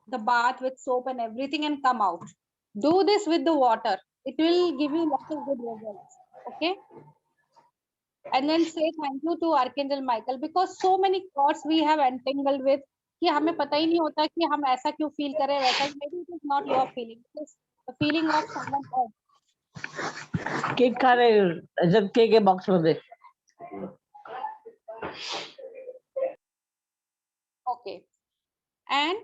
the bath with soap and everything and come out. Do this with the water. It will give you lots of good results. Okay. And then say thank you to Archangel Michael, because so many cords we have entangled with कि हमें पता ही नहीं होता कि हम ऐसा क्यों feel कर रहे हैं, वैसा. maybe it is not your feeling, it is the feeling of someone else. Cake खा रहे हो? जब केक के बॉक्स में दे. ओके. एंड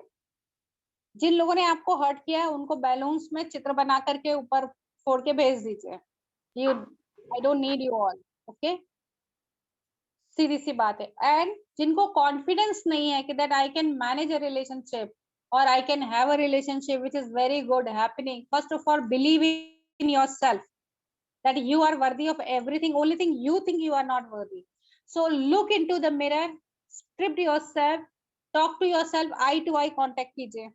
जिन लोगों ने आपको हर्ट किया है उनको बैलून्स में चित्र बना करके ऊपर फोड़ के भेज दीजिए. You I don't need you all. Okay. सीधी सी बात है. एंड जिनको कॉन्फिडेंस नहीं है कि that I can manage a relationship और I can have a relationship which is very good happening, first of all believe in yourself that you are worthy of everything. Only thing you think you are not worthy. So look into the mirror, strip yourself, talk to yourself, eye to eye contact कीजिए.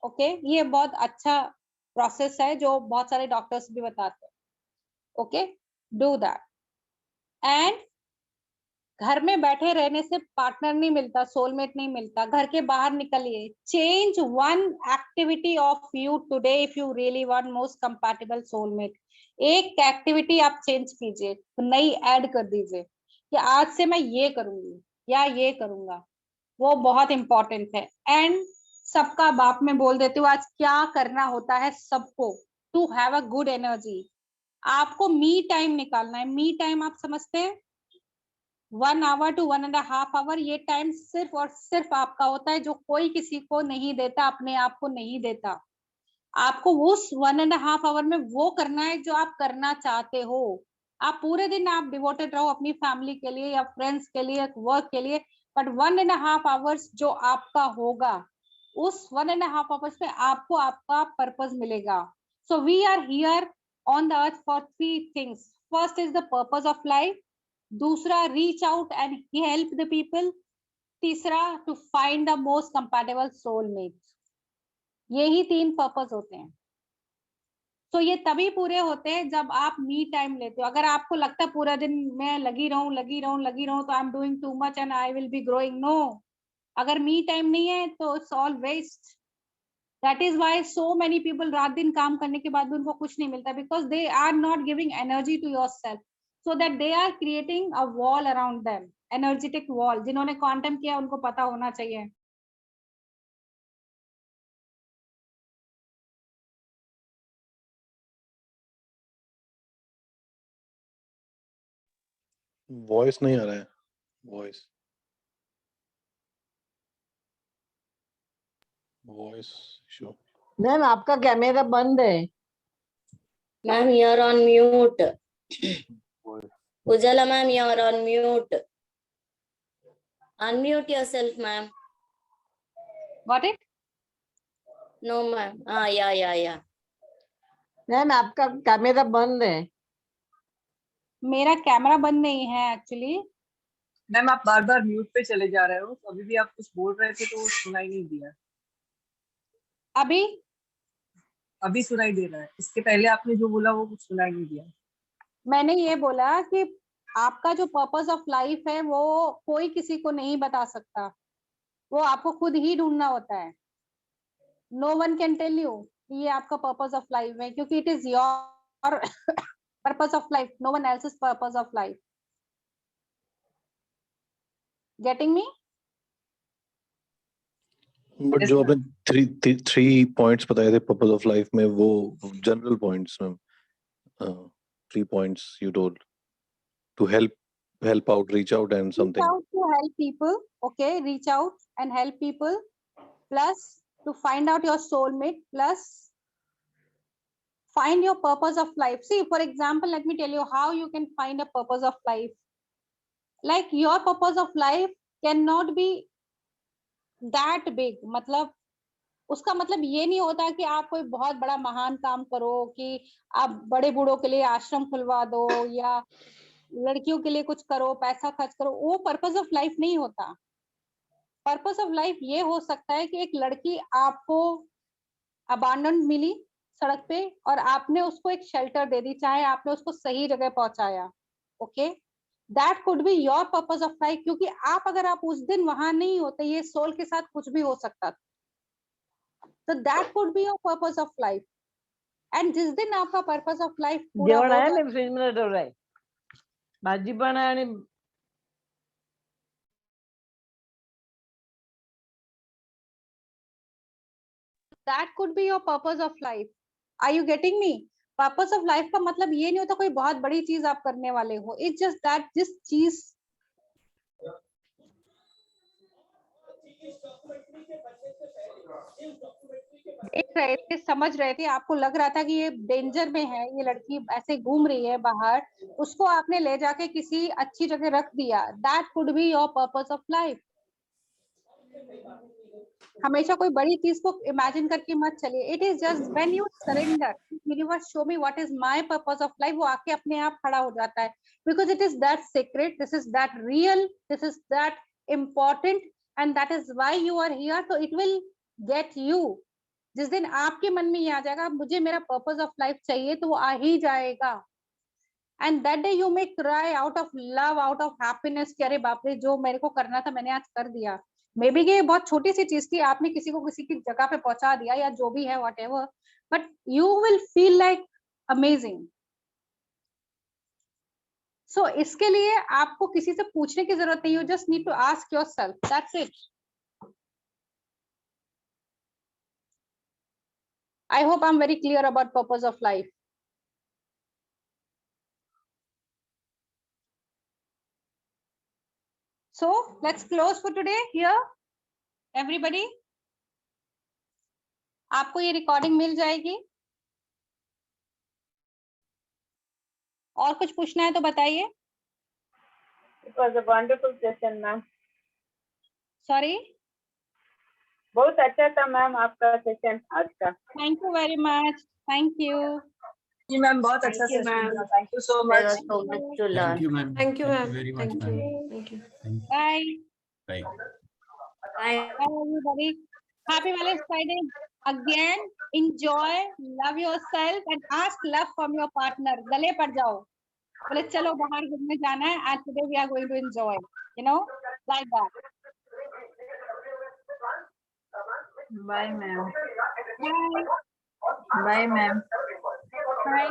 Okay, ये बहुत अच्छा process है जो बहुत सारे doctors भी बताते हैं. Okay, do that. And घर में बैठे रहने से पार्टनर नहीं मिलता, सोलमेट नहीं मिलता. घर के बाहर निकलिए. Change one activity of you today if you really want most compatible soulmate. एक एक्टिविटी आप चेंज कीजिए, नई ऐड कर दीजिए कि आज से मैं ये करूंगी या ये करूंगा. वो बहुत इंपॉर्टेंट है. एंड सबका बाप में बोल देती हूँ आज क्या करना होता है सबको to have a good energy. आपको मी टाइम निकालना है. मी टाइम आप समझते हैं? 1 hour to 1.5 hour. ये टाइम सिर्फ और सिर्फ आपका होता है, जो कोई किसी को नहीं देता, अपने आप को नहीं देता. आपको उस 1.5 hour में वो करना है जो आप करना चाहते हो. आप पूरे दिन आप डिवोटेड रहो अपनी फैमिली के लिए या फ्रेंड्स के लिए, वर्क के लिए, बट 1.5 hours जो आपका होगा, उस 1.5 hours में आपको आपका पर्पस मिलेगा. So we are here on the earth for 3 things. First is the purpose of life. दूसरा, reach out and help the people. तीसरा, to find the most compatible soulmate. यही 3 पर्पस होते हैं. तो ये तभी पूरे होते हैं जब आप मी टाइम लेते हो. अगर आपको लगता है पूरा दिन मैं लगी रहूं तो I am doing too much and I will be growing. No, अगर मी टाइम नहीं है तो it's all waste. That is why so many people रात दिन काम करने के बाद भी उनको कुछ नहीं मिलता, because they are not giving energy to yourself. So that they are creating a wall around them, energetic wall. जिन्होंने क्वांटम किया उनको पता होना चाहिए. वॉइस नहीं आ रहा है. Voice issue. मैम आपका कैमरा बंद है. Ma'am, you're on mute. Ujala ma'am, you're on mute. Unmute yourself, ma'am. Got it? No, ma'am. Yeah. Ma'am आपका कैमरा बंद है। मेरा कैमरा बंद नहीं है एक्चुअली। मैम आप बार बार म्यूट पे चले जा रहे हो, तो अभी भी आप कुछ बोल रहे थे तो वो सुनाई नहीं दिया। अभी सुनाई दे रहा है, इसके पहले आपने जो बोला वो कुछ सुनाई नहीं दिया। मैंने ये बोला कि आपका जो पर्पस ऑफ लाइफ है वो कोई किसी को नहीं बता सकता, वो आपको खुद ही ढूंढना होता है। No one can tell you ये आपका पर्पस ऑफ लाइफ है, क्योंकि it is your purpose of life, no one else's purpose of life. Getting me? But जो आपने थ्री पॉइंट्स बताए थे पर्पस ऑफ लाइफ में, वो जनरल पॉइंट्स में, 3 points you told to help out, reach out and something. Reach out to help people, okay? Reach out and help people, plus to find out your soulmate, plus find your purpose of life. See, for example, let me tell you how you can find a purpose of life. Like your purpose of life cannot be that big. मतलब उसका मतलब ये नहीं होता कि आप कोई बहुत बड़ा महान काम करो, कि आप बड़े बूढ़ों के लिए आश्रम खुलवा दो या लड़कियों के लिए कुछ करो, पैसा खर्च करो, वो पर्पस ऑफ लाइफ नहीं होता। पर्पस ऑफ लाइफ ये हो सकता है कि एक लड़की आपको अबांडन मिली सड़क पे और आपने उसको एक शेल्टर दे दी, चाहे आपने उसको सही जगह पहुंचाया, okay, that could be your purpose of life. क्योंकि अगर आप उस दिन वहां नहीं होते, ये सोल के साथ कुछ भी हो सकता था। So that could be your purpose of life. And जिस दिन आपका purpose of life पूरा जेवण हो आहे जाए, मी फ्रीज मध्ये ठेवलंय, भाजी पण आहे आणि that could be your purpose of life. Are you getting me? Purpose of life का मतलब ये नहीं होता कोई बहुत बड़ी चीज आप करने वाले हो। It's just that जिस चीज देख रहे थे, समझ रहे थे, आपको लग रहा था कि ये डेंजर में है, ये लड़की ऐसे घूम रही है बाहर, उसको आपने ले जाके किसी अच्छी जगह रख दिया, that could be your purpose of life. हमेशा कोई बड़ी चीज को इमेजिन करके मत चलिए। It is just when you surrender, universe show me what is my purpose of life, वो आके अपने आप खड़ा हो जाता है, because it is that secret, this is that real, this is that important, and that is why you are here. तो it will get you. जिस दिन आपके मन में ये आ जाएगा मुझे मेरा पर्पस ऑफ लाइफ चाहिए, तो वो आ ही जाएगा। And that day you May Cry out of love, out of happiness कि अरे बाप रे, जो मेरे को करना था मैंने आज कर दिया। मे बी ये बहुत छोटी सी चीज थी, आपने किसी को किसी की जगह पे पहुंचा दिया या जो भी है whatever, but you will feel like amazing. So इसके लिए आपको किसी से पूछने की जरूरत नहीं, you just need to ask yourself, that's it. I hope I'm very clear about purpose of life. So let's close for today here, everybody. आपको ये रिकॉर्डिंग मिल जाएगी। और कुछ पूछना है तो बताइए। It was a wonderful session, ma'am. Sorry. बहुत अच्छा था मैम आपका सेशन आज का। Thank you very much. Thank you. जी मैम, बहुत अच्छा सेशन था। Thank you so much. So much to learn. Thank you, ma'am. Thank you, ma'am. very much, Thank ma'am. you. Thank you. Bye. Bye. Bye. Bye everybody. Happy Valentine's Friday. Again, enjoy, love yourself and ask love from your partner. गले पड़ जाओ, बोले चलो बाहर घूमने जाना है, and today we are going to enjoy, you know, like that. Bye, ma'am. Bye. Bye, ma'am. Bye.